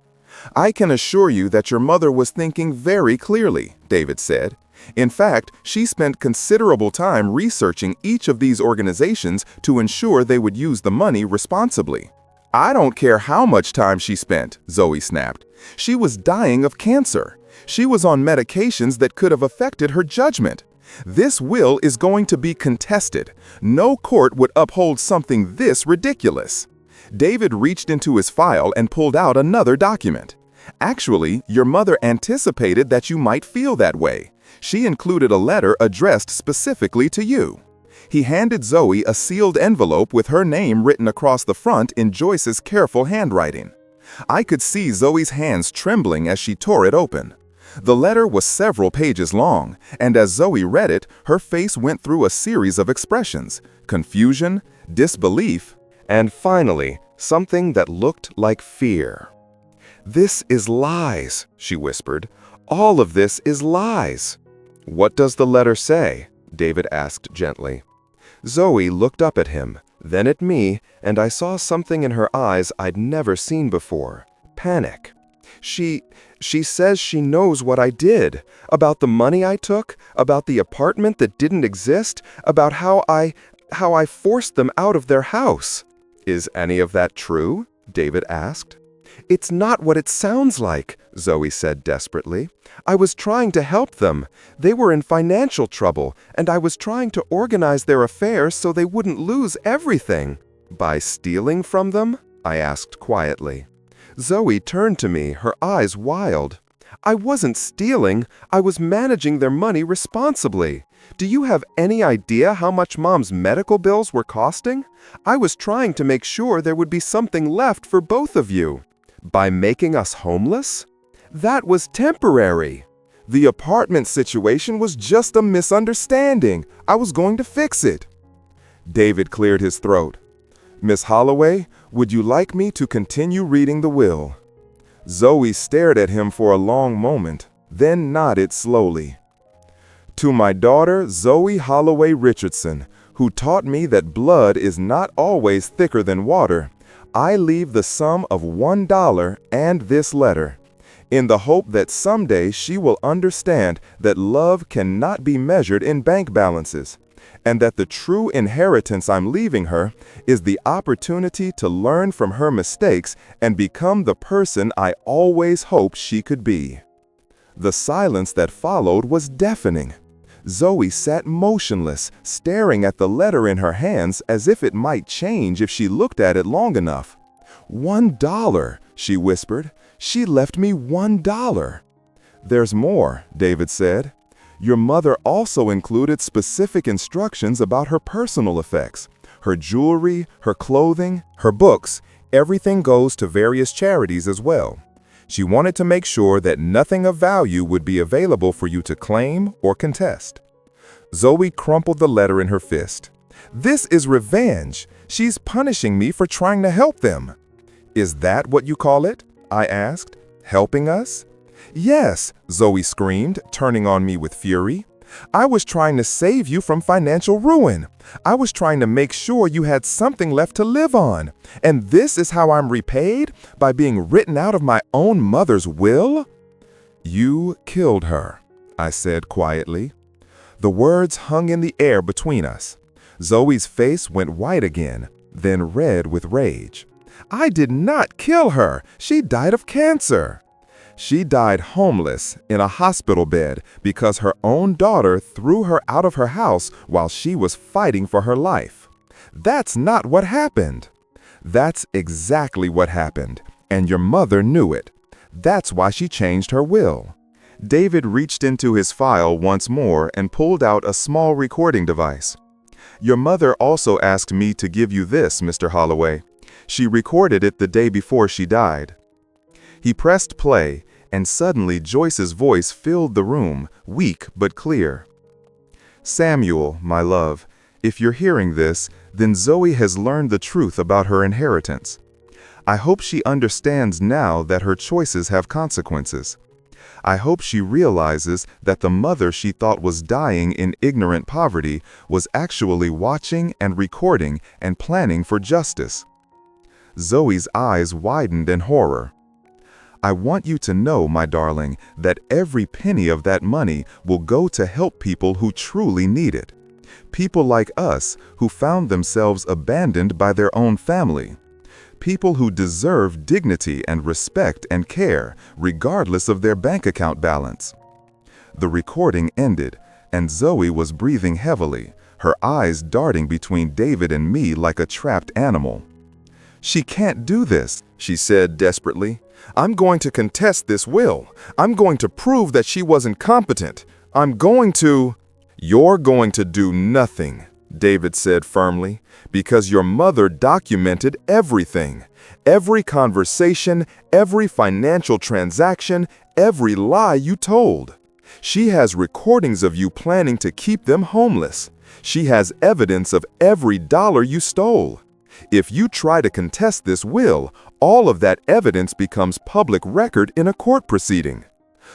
I can assure you that your mother was thinking very clearly, David said. In fact, she spent considerable time researching each of these organizations to ensure they would use the money responsibly. I don't care how much time she spent, Zoey snapped. She was dying of cancer. She was on medications that could have affected her judgment. This will is going to be contested. No court would uphold something this ridiculous. David reached into his file and pulled out another document. Actually, your mother anticipated that you might feel that way. She included a letter addressed specifically to you. He handed Zoey a sealed envelope with her name written across the front in Joyce's careful handwriting. I could see Zoey's hands trembling as she tore it open. The letter was several pages long, and as Zoey read it, her face went through a series of expressions: confusion, disbelief, and finally, something that looked like fear. This is lies, she whispered. All of this is lies. What does the letter say? David asked gently. Zoey looked up at him, then at me, and I saw something in her eyes I'd never seen before. Panic. She says she knows what I did, about the money I took, about the apartment that didn't exist, about how I forced them out of their house. Is any of that true? David asked. It's not what it sounds like, Zoey said desperately. I was trying to help them. They were in financial trouble, and I was trying to organize their affairs so they wouldn't lose everything. By stealing from them? I asked quietly. Zoey turned to me, her eyes wild. I wasn't stealing. I was managing their money responsibly. Do you have any idea how much Mom's medical bills were costing? I was trying to make sure there would be something left for both of you. By making us homeless? That was temporary. The apartment situation was just a misunderstanding. I was going to fix it. David cleared his throat. Miss Holloway, would you like me to continue reading the will? Zoey stared at him for a long moment, then nodded slowly. To my daughter, Zoey Holloway Richardson, who taught me that blood is not always thicker than water, I leave the sum of $1 and this letter, in the hope that someday she will understand that love cannot be measured in bank balances, and that the true inheritance I'm leaving her is the opportunity to learn from her mistakes and become the person I always hoped she could be. The silence that followed was deafening. Zoey sat motionless, staring at the letter in her hands as if it might change if she looked at it long enough. $1, she whispered. She left me $1. There's more, David said. Your mother also included specific instructions about her personal effects. Her jewelry, her clothing, her books, everything goes to various charities as well. She wanted to make sure that nothing of value would be available for you to claim or contest. Zoey crumpled the letter in her fist. This is revenge. She's punishing me for trying to help them. Is that what you call it? I asked. Helping us? Yes, Zoey screamed, turning on me with fury. I was trying to save you from financial ruin. I was trying to make sure you had something left to live on. And this is how I'm repaid? By being written out of my own mother's will? You killed her, I said quietly. The words hung in the air between us. Zoey's face went white again, then red with rage. I did not kill her. She died of cancer. She died homeless in a hospital bed because her own daughter threw her out of her house while she was fighting for her life. That's not what happened. That's exactly what happened, and your mother knew it. That's why she changed her will. David reached into his file once more and pulled out a small recording device. Your mother also asked me to give you this, Mr. Holloway. She recorded it the day before she died. He pressed play, and suddenly Joyce's voice filled the room, weak but clear. Samuel, my love, if you're hearing this, then Zoey has learned the truth about her inheritance. I hope she understands now that her choices have consequences. I hope she realizes that the mother she thought was dying in ignorant poverty was actually watching and recording and planning for justice. Zoey's eyes widened in horror. I want you to know, my darling, that every penny of that money will go to help people who truly need it. People like us who found themselves abandoned by their own family. People who deserve dignity and respect and care, regardless of their bank account balance. The recording ended, and Zoey was breathing heavily, her eyes darting between David and me like a trapped animal. She can't do this, she said desperately. I'm going to contest this will. I'm going to prove that she wasn't competent. I'm going to... You're going to do nothing, David said firmly, because your mother documented everything. Every conversation, every financial transaction, every lie you told. She has recordings of you planning to keep them homeless. She has evidence of every dollar you stole. If you try to contest this will, all of that evidence becomes public record in a court proceeding.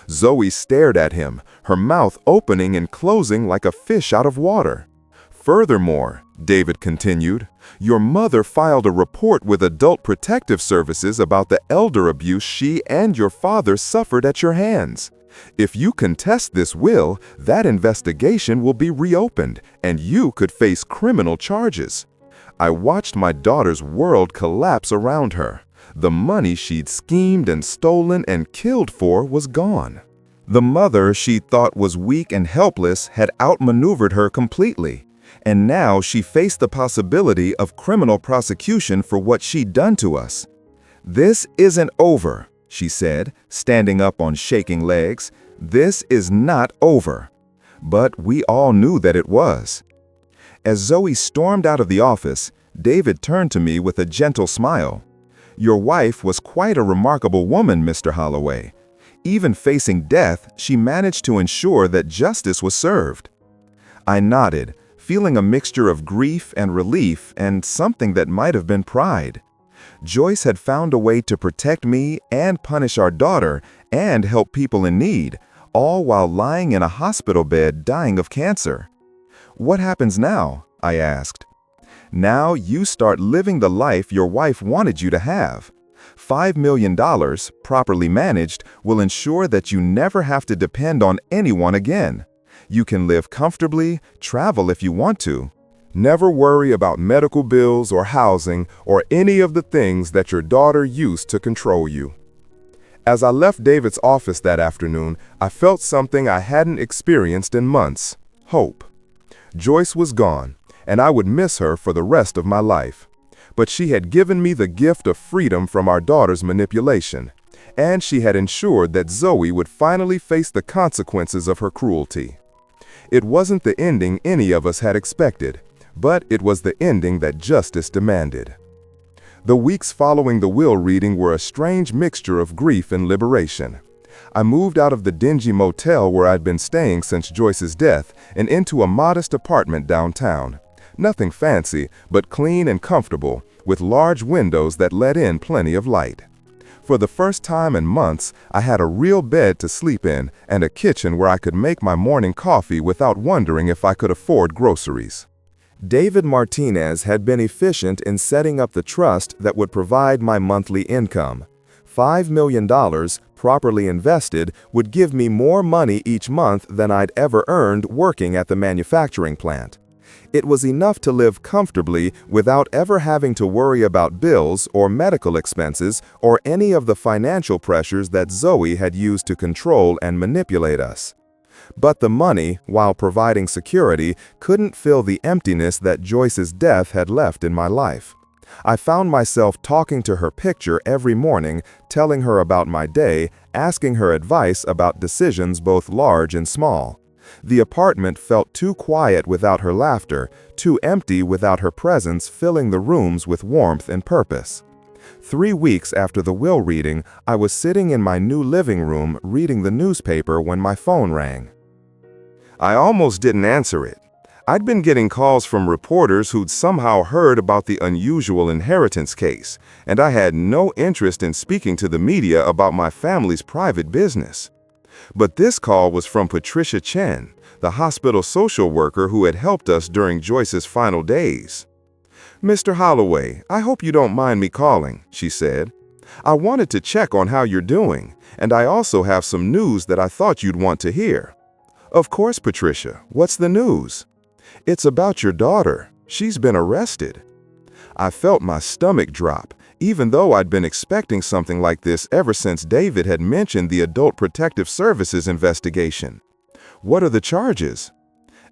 Zoey stared at him, her mouth opening and closing like a fish out of water. Furthermore, David continued, your mother filed a report with Adult Protective Services about the elder abuse she and your father suffered at your hands. If you contest this will, that investigation will be reopened, and you could face criminal charges. I watched my daughter's world collapse around her. The money she'd schemed and stolen and killed for was gone. The mother she thought was weak and helpless had outmaneuvered her completely, and now she faced the possibility of criminal prosecution for what she'd done to us. This isn't over, she said, standing up on shaking legs. This is not over. But we all knew that it was. As Zoey stormed out of the office, David turned to me with a gentle smile. Your wife was quite a remarkable woman, Mr. Holloway. Even facing death, she managed to ensure that justice was served. I nodded, feeling a mixture of grief and relief and something that might have been pride. Joyce had found a way to protect me and punish our daughter and help people in need, all while lying in a hospital bed dying of cancer. What happens now? I asked. Now you start living the life your wife wanted you to have. $5 million, properly managed, will ensure that you never have to depend on anyone again. You can live comfortably, travel if you want to. Never worry about medical bills or housing or any of the things that your daughter used to control you. As I left David's office that afternoon, I felt something I hadn't experienced in months: hope. Joyce was gone, and I would miss her for the rest of my life. But she had given me the gift of freedom from our daughter's manipulation, and she had ensured that Zoey would finally face the consequences of her cruelty. It wasn't the ending any of us had expected, but it was the ending that justice demanded. The weeks following the will reading were a strange mixture of grief and liberation. I moved out of the dingy motel where I'd been staying since Joyce's death and into a modest apartment downtown. Nothing fancy, but clean and comfortable, with large windows that let in plenty of light. For the first time in months, I had a real bed to sleep in and a kitchen where I could make my morning coffee without wondering if I could afford groceries. David Martinez had been efficient in setting up the trust that would provide my monthly income. $5 million, properly invested, would give me more money each month than I'd ever earned working at the manufacturing plant. It was enough to live comfortably without ever having to worry about bills or medical expenses or any of the financial pressures that Zoey had used to control and manipulate us. But the money, while providing security, couldn't fill the emptiness that Joyce's death had left in my life. I found myself talking to her picture every morning, telling her about my day, asking her advice about decisions both large and small. The apartment felt too quiet without her laughter, too empty without her presence filling the rooms with warmth and purpose. 3 weeks after the will reading, I was sitting in my new living room reading the newspaper when my phone rang. I almost didn't answer it. I'd been getting calls from reporters who'd somehow heard about the unusual inheritance case, and I had no interest in speaking to the media about my family's private business. But this call was from Patricia Chen, the hospital social worker who had helped us during Joyce's final days. "Mr. Holloway, I hope you don't mind me calling," she said. "I wanted to check on how you're doing, and I also have some news that I thought you'd want to hear." "Of course, Patricia. What's the news?" "It's about your daughter. She's been arrested." I felt my stomach drop, even though I'd been expecting something like this ever since David had mentioned the Adult Protective Services investigation. "What are the charges?"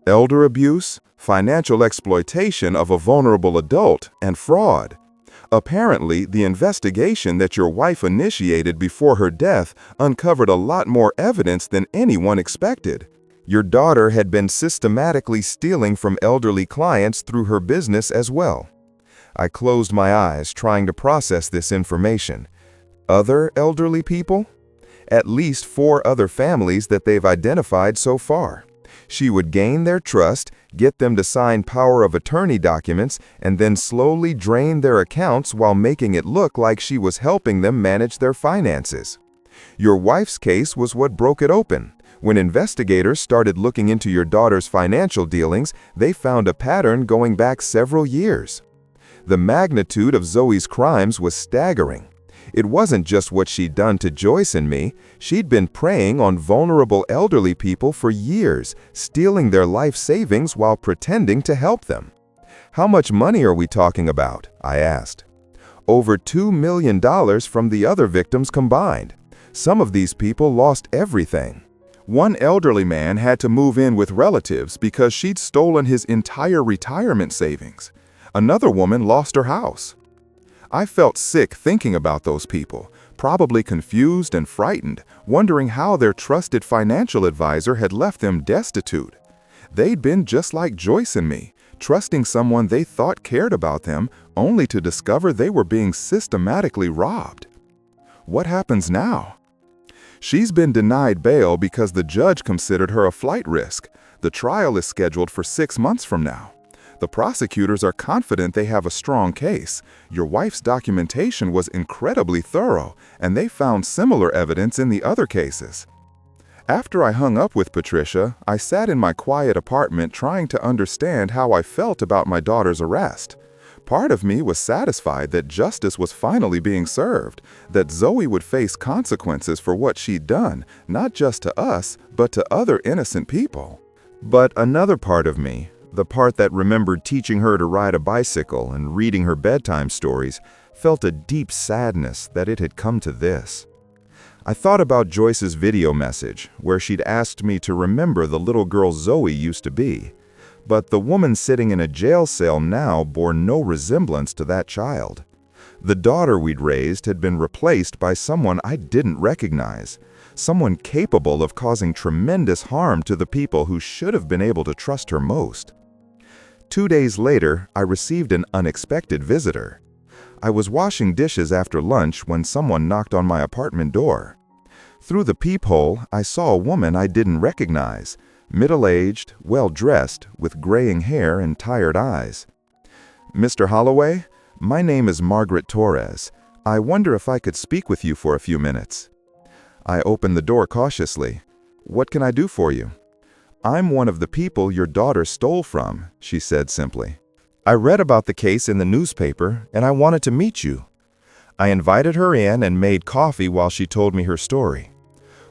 "Elder abuse, financial exploitation of a vulnerable adult, and fraud. Apparently, the investigation that your wife initiated before her death uncovered a lot more evidence than anyone expected. Your daughter had been systematically stealing from elderly clients through her business as well." I closed my eyes, trying to process this information. Other elderly people? At least 4 other families that they've identified so far. She would gain their trust, get them to sign power of attorney documents, and then slowly drain their accounts while making it look like she was helping them manage their finances. Your wife's case was what broke it open. When investigators started looking into your daughter's financial dealings, they found a pattern going back several years. The magnitude of Zoey's crimes was staggering. It wasn't just what she'd done to Joyce and me. She'd been preying on vulnerable elderly people for years, stealing their life savings while pretending to help them. "How much money are we talking about?" I asked. "Over $2 million from the other victims combined. Some of these people lost everything. One elderly man had to move in with relatives because she'd stolen his entire retirement savings. Another woman lost her house." I felt sick thinking about those people, probably confused and frightened, wondering how their trusted financial advisor had left them destitute. They'd been just like Joyce and me, trusting someone they thought cared about them, only to discover they were being systematically robbed. What happens now? "She's been denied bail because the judge considered her a flight risk. The trial is scheduled for 6 months from now. The prosecutors are confident they have a strong case. Your wife's documentation was incredibly thorough, and they found similar evidence in the other cases." After I hung up with Patricia, I sat in my quiet apartment trying to understand how I felt about my daughter's arrest. Part of me was satisfied that justice was finally being served, that Zoey would face consequences for what she'd done, not just to us, but to other innocent people. But another part of me, the part that remembered teaching her to ride a bicycle and reading her bedtime stories, felt a deep sadness that it had come to this. I thought about Joyce's video message, where she'd asked me to remember the little girl Zoey used to be. But the woman sitting in a jail cell now bore no resemblance to that child. The daughter we'd raised had been replaced by someone I didn't recognize, someone capable of causing tremendous harm to the people who should have been able to trust her most. 2 days later, I received an unexpected visitor. I was washing dishes after lunch when someone knocked on my apartment door. Through the peephole, I saw a woman I didn't recognize, middle-aged, well-dressed, with graying hair and tired eyes. "Mr. Holloway, my name is Margaret Torres. I wonder if I could speak with you for a few minutes." I opened the door cautiously. "What can I do for you?" "I'm one of the people your daughter stole from," she said simply. "I read about the case in the newspaper, and I wanted to meet you." I invited her in and made coffee while she told me her story.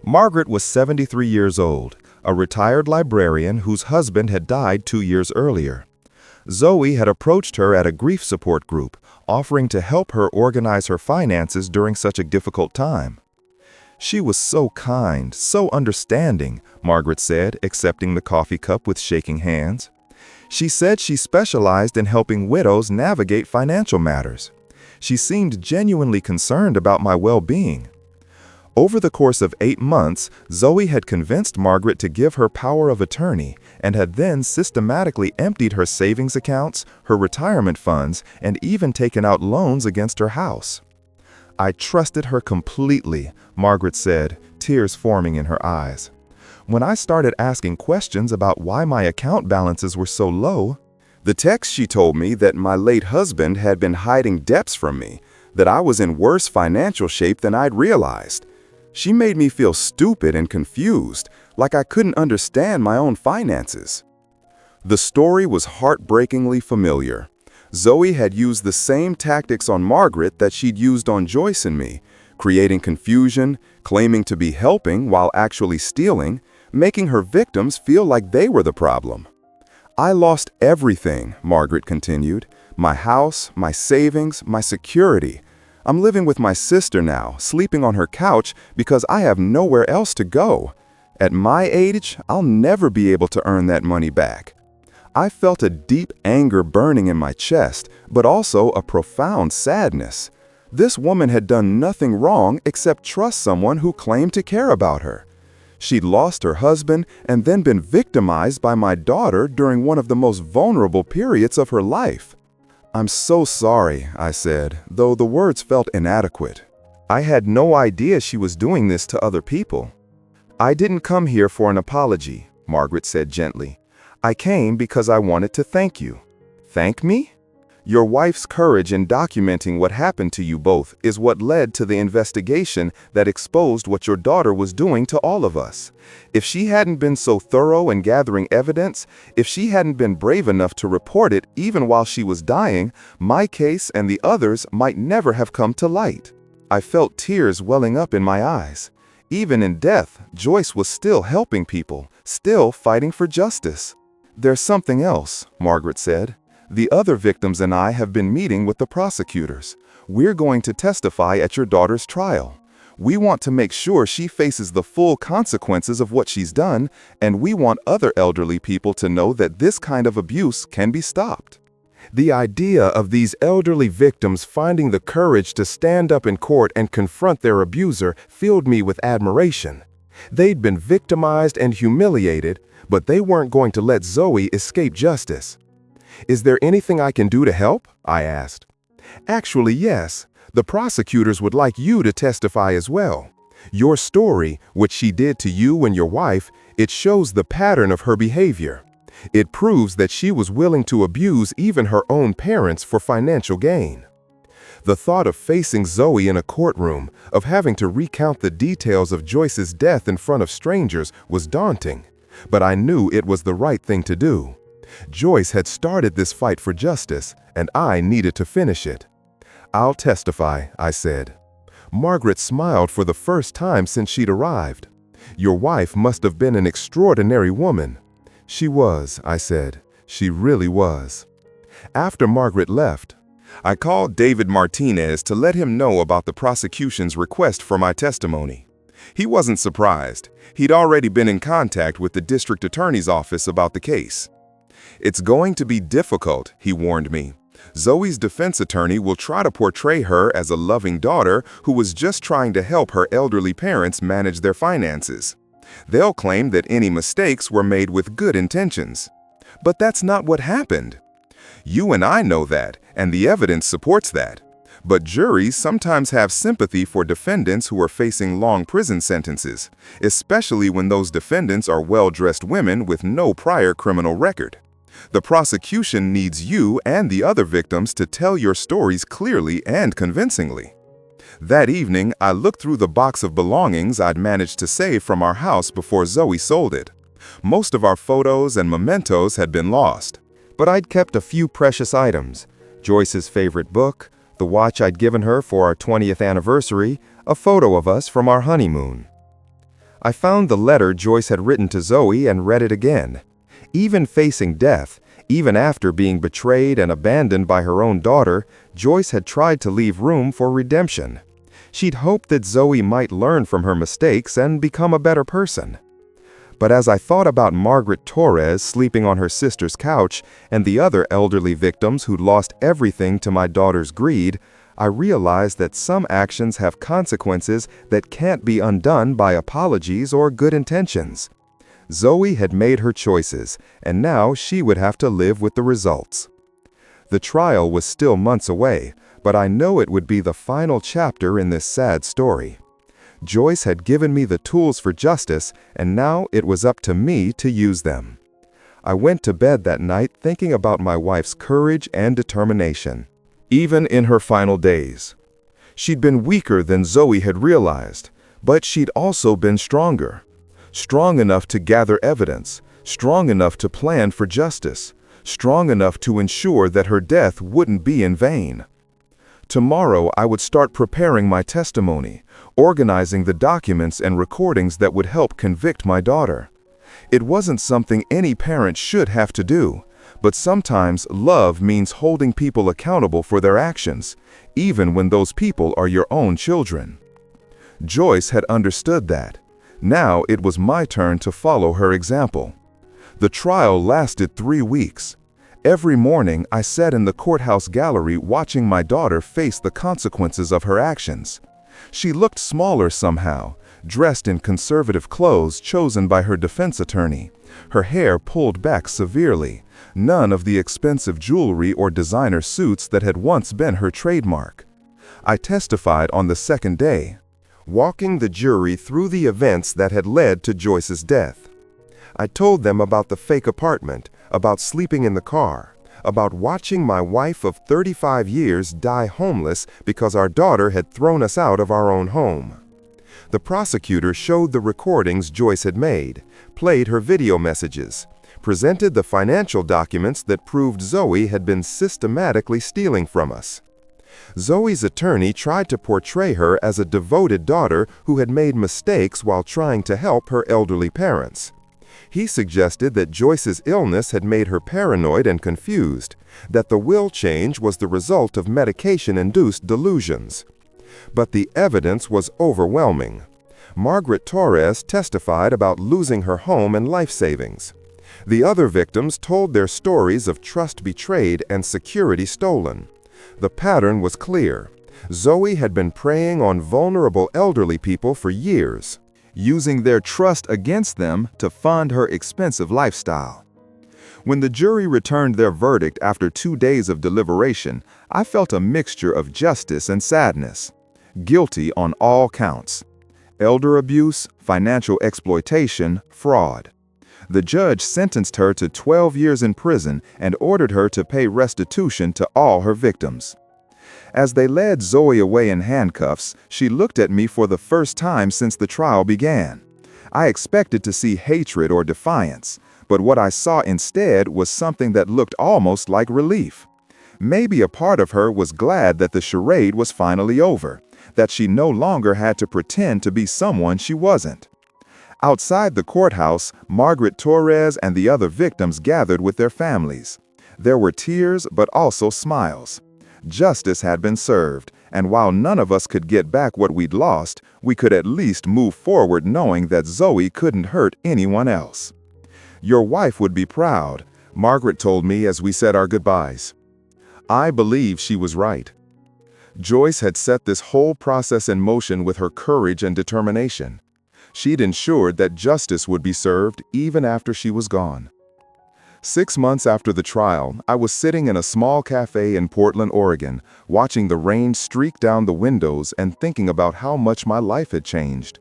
Margaret was 73 years old, a retired librarian whose husband had died 2 years earlier. Zoey had approached her at a grief support group, offering to help her organize her finances during such a difficult time. "She was so kind, so understanding," Margaret said, accepting the coffee cup with shaking hands. "She said she specialized in helping widows navigate financial matters. She seemed genuinely concerned about my well-being." Over the course of 8 months, Zoey had convinced Margaret to give her power of attorney and had then systematically emptied her savings accounts, her retirement funds, and even taken out loans against her house. "I trusted her completely," Margaret said, tears forming in her eyes. "When I started asking questions about why my account balances were so low, the text she told me that my late husband had been hiding debts from me, that I was in worse financial shape than I'd realized. She made me feel stupid and confused, like I couldn't understand my own finances." The story was heartbreakingly familiar. Zoey had used the same tactics on Margaret that she'd used on Joyce and me, creating confusion, claiming to be helping while actually stealing, making her victims feel like they were the problem. "I lost everything," Margaret continued. "My house, my savings, my security. I'm living with my sister now, sleeping on her couch because I have nowhere else to go. At my age, I'll never be able to earn that money back." I felt a deep anger burning in my chest, but also a profound sadness. This woman had done nothing wrong except trust someone who claimed to care about her. She'd lost her husband and then been victimized by my daughter during one of the most vulnerable periods of her life. "I'm so sorry," I said, though the words felt inadequate. "I had no idea she was doing this to other people." "I didn't come here for an apology," Margaret said gently. "I came because I wanted to thank you." "Thank me?" "Your wife's courage in documenting what happened to you both is what led to the investigation that exposed what your daughter was doing to all of us. If she hadn't been so thorough in gathering evidence, if she hadn't been brave enough to report it even while she was dying, my case and the others might never have come to light." I felt tears welling up in my eyes. Even in death, Joyce was still helping people, still fighting for justice. "There's something else," Margaret said. "The other victims and I have been meeting with the prosecutors. We're going to testify at your daughter's trial. We want to make sure she faces the full consequences of what she's done, and we want other elderly people to know that this kind of abuse can be stopped." The idea of these elderly victims finding the courage to stand up in court and confront their abuser filled me with admiration. They'd been victimized and humiliated, but they weren't going to let Zoey escape justice. "Is there anything I can do to help?" I asked. "Actually, yes. The prosecutors would like you to testify as well. Your story, what she did to you and your wife, it shows the pattern of her behavior. It proves that she was willing to abuse even her own parents for financial gain." The thought of facing Zoey in a courtroom, of having to recount the details of Joyce's death in front of strangers, was daunting, but I knew it was the right thing to do. Joyce had started this fight for justice, and I needed to finish it. "I'll testify," I said. Margaret smiled for the first time since she'd arrived. "Your wife must have been an extraordinary woman." "She was," I said. "She really was." After Margaret left, I called David Martinez to let him know about the prosecution's request for my testimony. He wasn't surprised. He'd already been in contact with the district attorney's office about the case. "It's going to be difficult," he warned me. "Zoey's defense attorney will try to portray her as a loving daughter who was just trying to help her elderly parents manage their finances. They'll claim that any mistakes were made with good intentions. But that's not what happened. You and I know that, and the evidence supports that. But juries sometimes have sympathy for defendants who are facing long prison sentences, especially when those defendants are well-dressed women with no prior criminal record. The prosecution needs you and the other victims to tell your stories clearly and convincingly." That evening, I looked through the box of belongings I'd managed to save from our house before Zoey sold it. Most of our photos and mementos had been lost, but I'd kept a few precious items: Joyce's favorite book, the watch I'd given her for our 20th anniversary, a photo of us from our honeymoon. I found the letter Joyce had written to Zoey and read it again. Even facing death, even after being betrayed and abandoned by her own daughter, Joyce had tried to leave room for redemption. She'd hoped that Zoey might learn from her mistakes and become a better person. But as I thought about Margaret Torres sleeping on her sister's couch and the other elderly victims who'd lost everything to my daughter's greed, I realized that some actions have consequences that can't be undone by apologies or good intentions. Zoey had made her choices, and now she would have to live with the results. The trial was still months away, but I know it would be the final chapter in this sad story. Joyce had given me the tools for justice, and now it was up to me to use them. I went to bed that night thinking about my wife's courage and determination, even in her final days. She'd been weaker than Zoey had realized, but she'd also been stronger. Strong enough to gather evidence, strong enough to plan for justice, strong enough to ensure that her death wouldn't be in vain. Tomorrow I would start preparing my testimony, organizing the documents and recordings that would help convict my daughter. It wasn't something any parent should have to do, but sometimes love means holding people accountable for their actions, even when those people are your own children. Joyce had understood that. Now it was my turn to follow her example. The trial lasted 3 weeks. Every morning, I sat in the courthouse gallery watching my daughter face the consequences of her actions. She looked smaller somehow, dressed in conservative clothes chosen by her defense attorney, her hair pulled back severely, none of the expensive jewelry or designer suits that had once been her trademark. I testified on the second day, walking the jury through the events that had led to Joyce's death. I told them about the fake apartment, about sleeping in the car, about watching my wife of 35 years die homeless because our daughter had thrown us out of our own home. The prosecutor showed the recordings Joyce had made, played her video messages, presented the financial documents that proved Zoey had been systematically stealing from us. Zoey's attorney tried to portray her as a devoted daughter who had made mistakes while trying to help her elderly parents. He suggested that Joyce's illness had made her paranoid and confused, that the will change was the result of medication-induced delusions. But the evidence was overwhelming. Margaret Torres testified about losing her home and life savings. The other victims told their stories of trust betrayed and security stolen. The pattern was clear. Zoey had been preying on vulnerable elderly people for years, using their trust against them to fund her expensive lifestyle. When the jury returned their verdict after 2 days of deliberation, I felt a mixture of justice and sadness. Guilty on all counts: elder abuse, financial exploitation, fraud. The judge sentenced her to 12 years in prison and ordered her to pay restitution to all her victims. As they led Zoey away in handcuffs, she looked at me for the first time since the trial began. I expected to see hatred or defiance, but what I saw instead was something that looked almost like relief. Maybe a part of her was glad that the charade was finally over, that she no longer had to pretend to be someone she wasn't. Outside the courthouse, Margaret Torres and the other victims gathered with their families. There were tears, but also smiles. Justice had been served, and while none of us could get back what we'd lost, we could at least move forward knowing that Zoey couldn't hurt anyone else. Your wife would be proud, Margaret told me as we said our goodbyes. I believe she was right. Joyce had set this whole process in motion with her courage and determination. She'd ensured that justice would be served even after she was gone. 6 months after the trial, I was sitting in a small cafe in Portland, Oregon, watching the rain streak down the windows and thinking about how much my life had changed.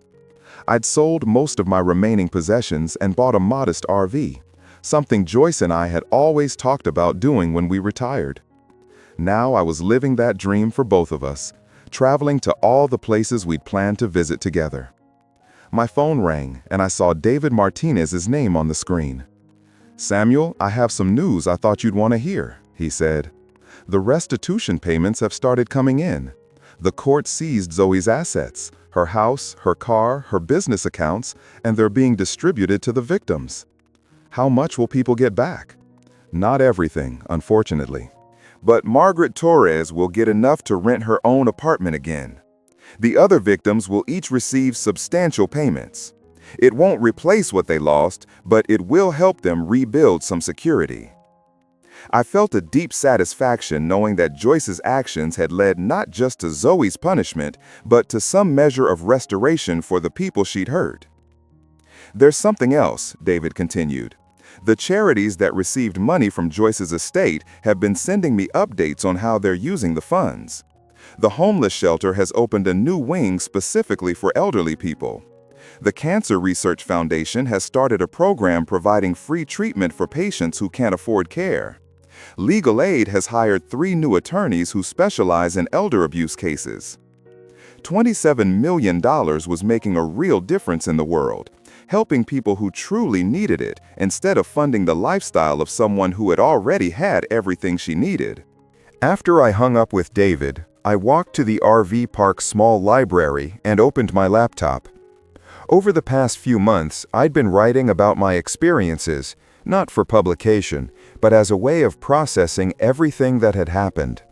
I'd sold most of my remaining possessions and bought a modest RV, something Joyce and I had always talked about doing when we retired. Now I was living that dream for both of us, traveling to all the places we'd planned to visit together. My phone rang, and I saw David Martinez's name on the screen. "Samuel, I have some news I thought you'd want to hear," he said. "The restitution payments have started coming in. The court seized Zoey's assets, her house, her car, her business accounts, and they're being distributed to the victims. How much will people get back?" "Not everything, unfortunately. But Margaret Torres will get enough to rent her own apartment again. The other victims will each receive substantial payments. It won't replace what they lost, but it will help them rebuild some security." I felt a deep satisfaction knowing that Joyce's actions had led not just to Zoey's punishment, but to some measure of restoration for the people she'd hurt. "There's something else," David continued. "The charities that received money from Joyce's estate have been sending me updates on how they're using the funds. The homeless shelter has opened a new wing specifically for elderly people. The Cancer Research Foundation has started a program providing free treatment for patients who can't afford care. Legal Aid has hired 3 new attorneys who specialize in elder abuse cases. $27 million was making a real difference in the world, helping people who truly needed it instead of funding the lifestyle of someone who had already had everything she needed." After I hung up with David, I walked to the RV park's small library and opened my laptop. Over the past few months, I'd been writing about my experiences, not for publication, but as a way of processing everything that had happened.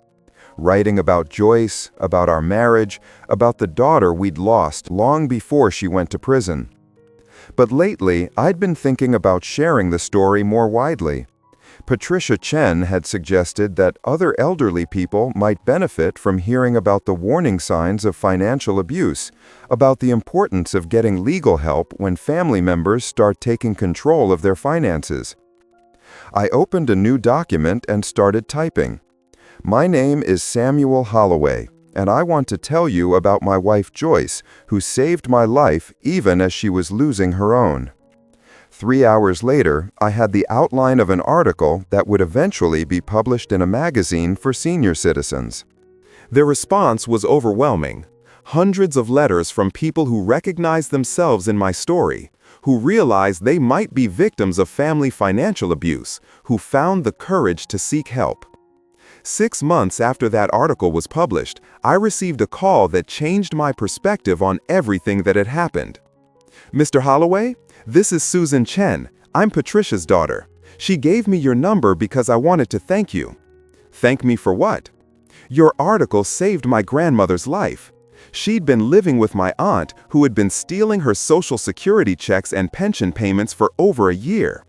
Writing about Joyce, about our marriage, about the daughter we'd lost long before she went to prison. But lately, I'd been thinking about sharing the story more widely. Patricia Chen had suggested that other elderly people might benefit from hearing about the warning signs of financial abuse, about the importance of getting legal help when family members start taking control of their finances. I opened a new document and started typing. "My name is Samuel Holloway, and I want to tell you about my wife Joyce, who saved my life even as she was losing her own." 3 hours later, I had the outline of an article that would eventually be published in a magazine for senior citizens. The response was overwhelming. Hundreds of letters from people who recognized themselves in my story, who realized they might be victims of family financial abuse, who found the courage to seek help. 6 months after that article was published, I received a call that changed my perspective on everything that had happened. "Mr. Holloway, this is Susan Chen. I'm Patricia's daughter. She gave me your number because I wanted to thank you." "Thank me for what?" "Your article saved my grandmother's life. She'd been living with my aunt, who had been stealing her Social Security checks and pension payments for over a year.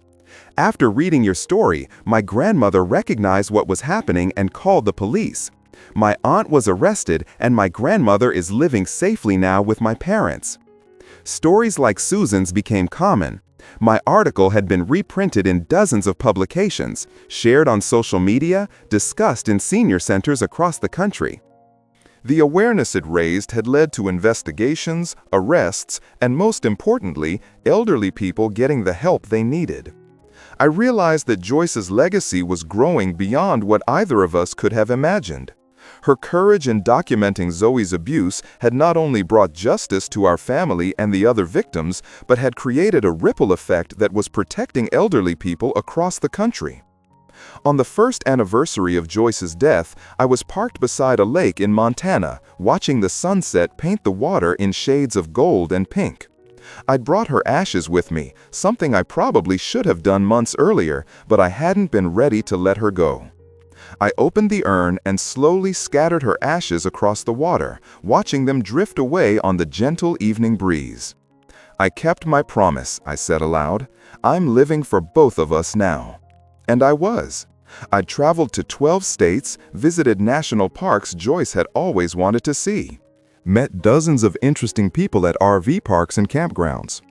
After reading your story, my grandmother recognized what was happening and called the police. My aunt was arrested, and my grandmother is living safely now with my parents." Stories like Susan's became common. My article had been reprinted in dozens of publications, shared on social media, discussed in senior centers across the country. The awareness it raised had led to investigations, arrests, and most importantly, elderly people getting the help they needed. I realized that Joyce's legacy was growing beyond what either of us could have imagined. Her courage in documenting Zoey's abuse had not only brought justice to our family and the other victims, but had created a ripple effect that was protecting elderly people across the country. On the first anniversary of Joyce's death, I was parked beside a lake in Montana, watching the sunset paint the water in shades of gold and pink. I'd brought her ashes with me, something I probably should have done months earlier, but I hadn't been ready to let her go. I opened the urn and slowly scattered her ashes across the water, watching them drift away on the gentle evening breeze. "I kept my promise," I said aloud. "I'm living for both of us now." And I was. I'd traveled to 12 states, visited national parks Joyce had always wanted to see, met dozens of interesting people at RV parks and campgrounds.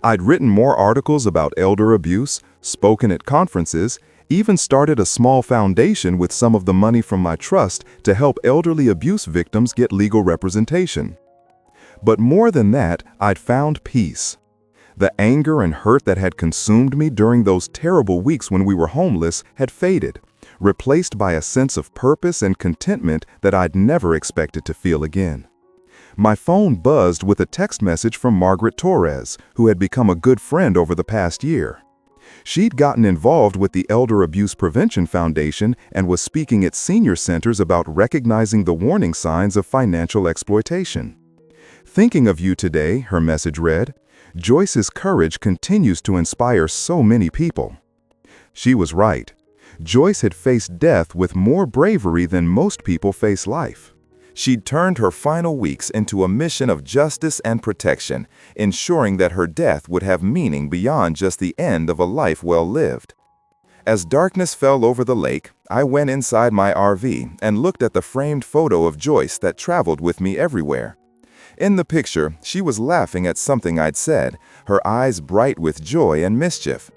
I'd written more articles about elder abuse, spoken at conferences, even started a small foundation with some of the money from my trust to help elderly abuse victims get legal representation. But more than that, I'd found peace. The anger and hurt that had consumed me during those terrible weeks when we were homeless had faded, replaced by a sense of purpose and contentment that I'd never expected to feel again. My phone buzzed with a text message from Margaret Torres, who had become a good friend over the past year. She'd gotten involved with the Elder Abuse Prevention Foundation and was speaking at senior centers about recognizing the warning signs of financial exploitation. "Thinking of you today," her message read. "Joyce's courage continues to inspire so many people." She was right. Joyce had faced death with more bravery than most people face life. She'd turned her final weeks into a mission of justice and protection, ensuring that her death would have meaning beyond just the end of a life well lived. As darkness fell over the lake, I went inside my RV and looked at the framed photo of Joyce that traveled with me everywhere. In the picture, she was laughing at something I'd said, her eyes bright with joy and mischief.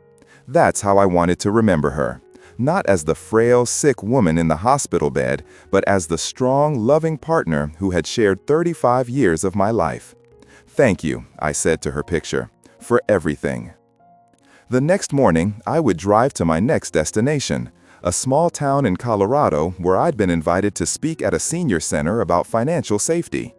That's how I wanted to remember her. Not as the frail, sick woman in the hospital bed, but as the strong, loving partner who had shared 35 years of my life. "Thank you," I said to her picture, "for everything." The next morning, I would drive to my next destination, a small town in Colorado where I'd been invited to speak at a senior center about financial safety.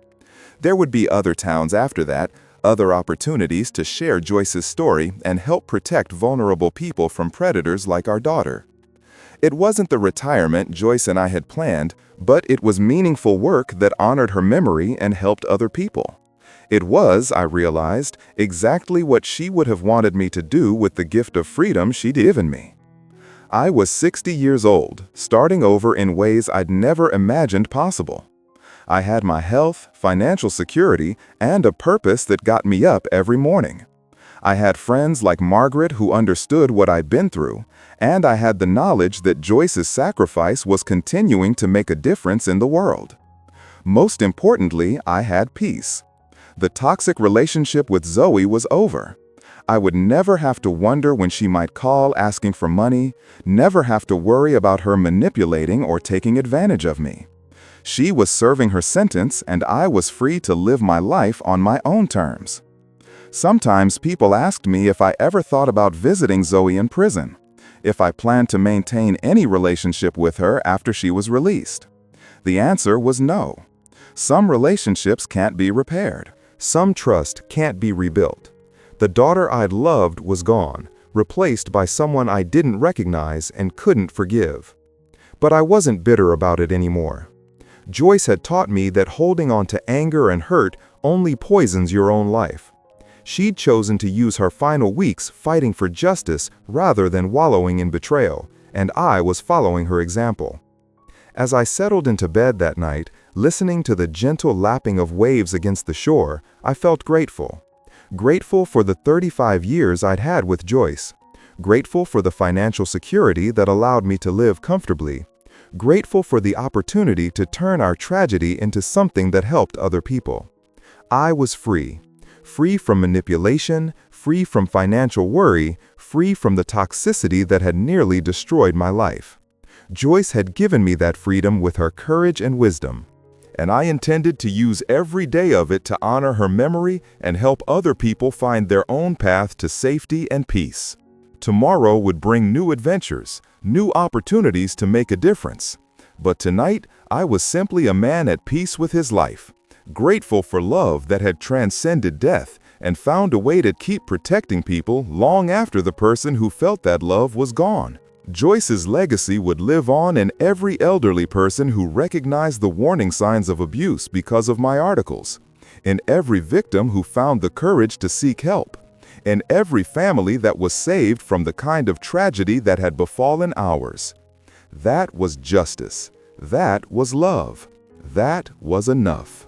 There would be other towns after that, other opportunities to share Joyce's story and help protect vulnerable people from predators like our daughter. It wasn't the retirement Joyce and I had planned, but it was meaningful work that honored her memory and helped other people. It was, I realized, exactly what she would have wanted me to do with the gift of freedom she'd given me. I was 60 years old, starting over in ways I'd never imagined possible. I had my health, financial security, and a purpose that got me up every morning. I had friends like Margaret who understood what I'd been through, and I had the knowledge that Joyce's sacrifice was continuing to make a difference in the world. Most importantly, I had peace. The toxic relationship with Zoey was over. I would never have to wonder when she might call asking for money, never have to worry about her manipulating or taking advantage of me. She was serving her sentence, and I was free to live my life on my own terms. Sometimes people asked me if I ever thought about visiting Zoey in prison, if I planned to maintain any relationship with her after she was released. The answer was no. Some relationships can't be repaired. Some trust can't be rebuilt. The daughter I'd loved was gone, replaced by someone I didn't recognize and couldn't forgive. But I wasn't bitter about it anymore. Joyce had taught me that holding on to anger and hurt only poisons your own life. She'd chosen to use her final weeks fighting for justice rather than wallowing in betrayal, and I was following her example. As I settled into bed that night, listening to the gentle lapping of waves against the shore, I felt grateful. Grateful for the 35 years I'd had with Joyce. Grateful for the financial security that allowed me to live comfortably. Grateful for the opportunity to turn our tragedy into something that helped other people. I was free. Free from manipulation, free from financial worry, free from the toxicity that had nearly destroyed my life. Joyce had given me that freedom with her courage and wisdom, and I intended to use every day of it to honor her memory and help other people find their own path to safety and peace. Tomorrow would bring new adventures, new opportunities to make a difference. But tonight, I was simply a man at peace with his life, grateful for love that had transcended death and found a way to keep protecting people long after the person who felt that love was gone. Joyce's legacy would live on in every elderly person who recognized the warning signs of abuse because of my articles, in every victim who found the courage to seek help, in every family that was saved from the kind of tragedy that had befallen ours. That was justice. That was love. That was enough.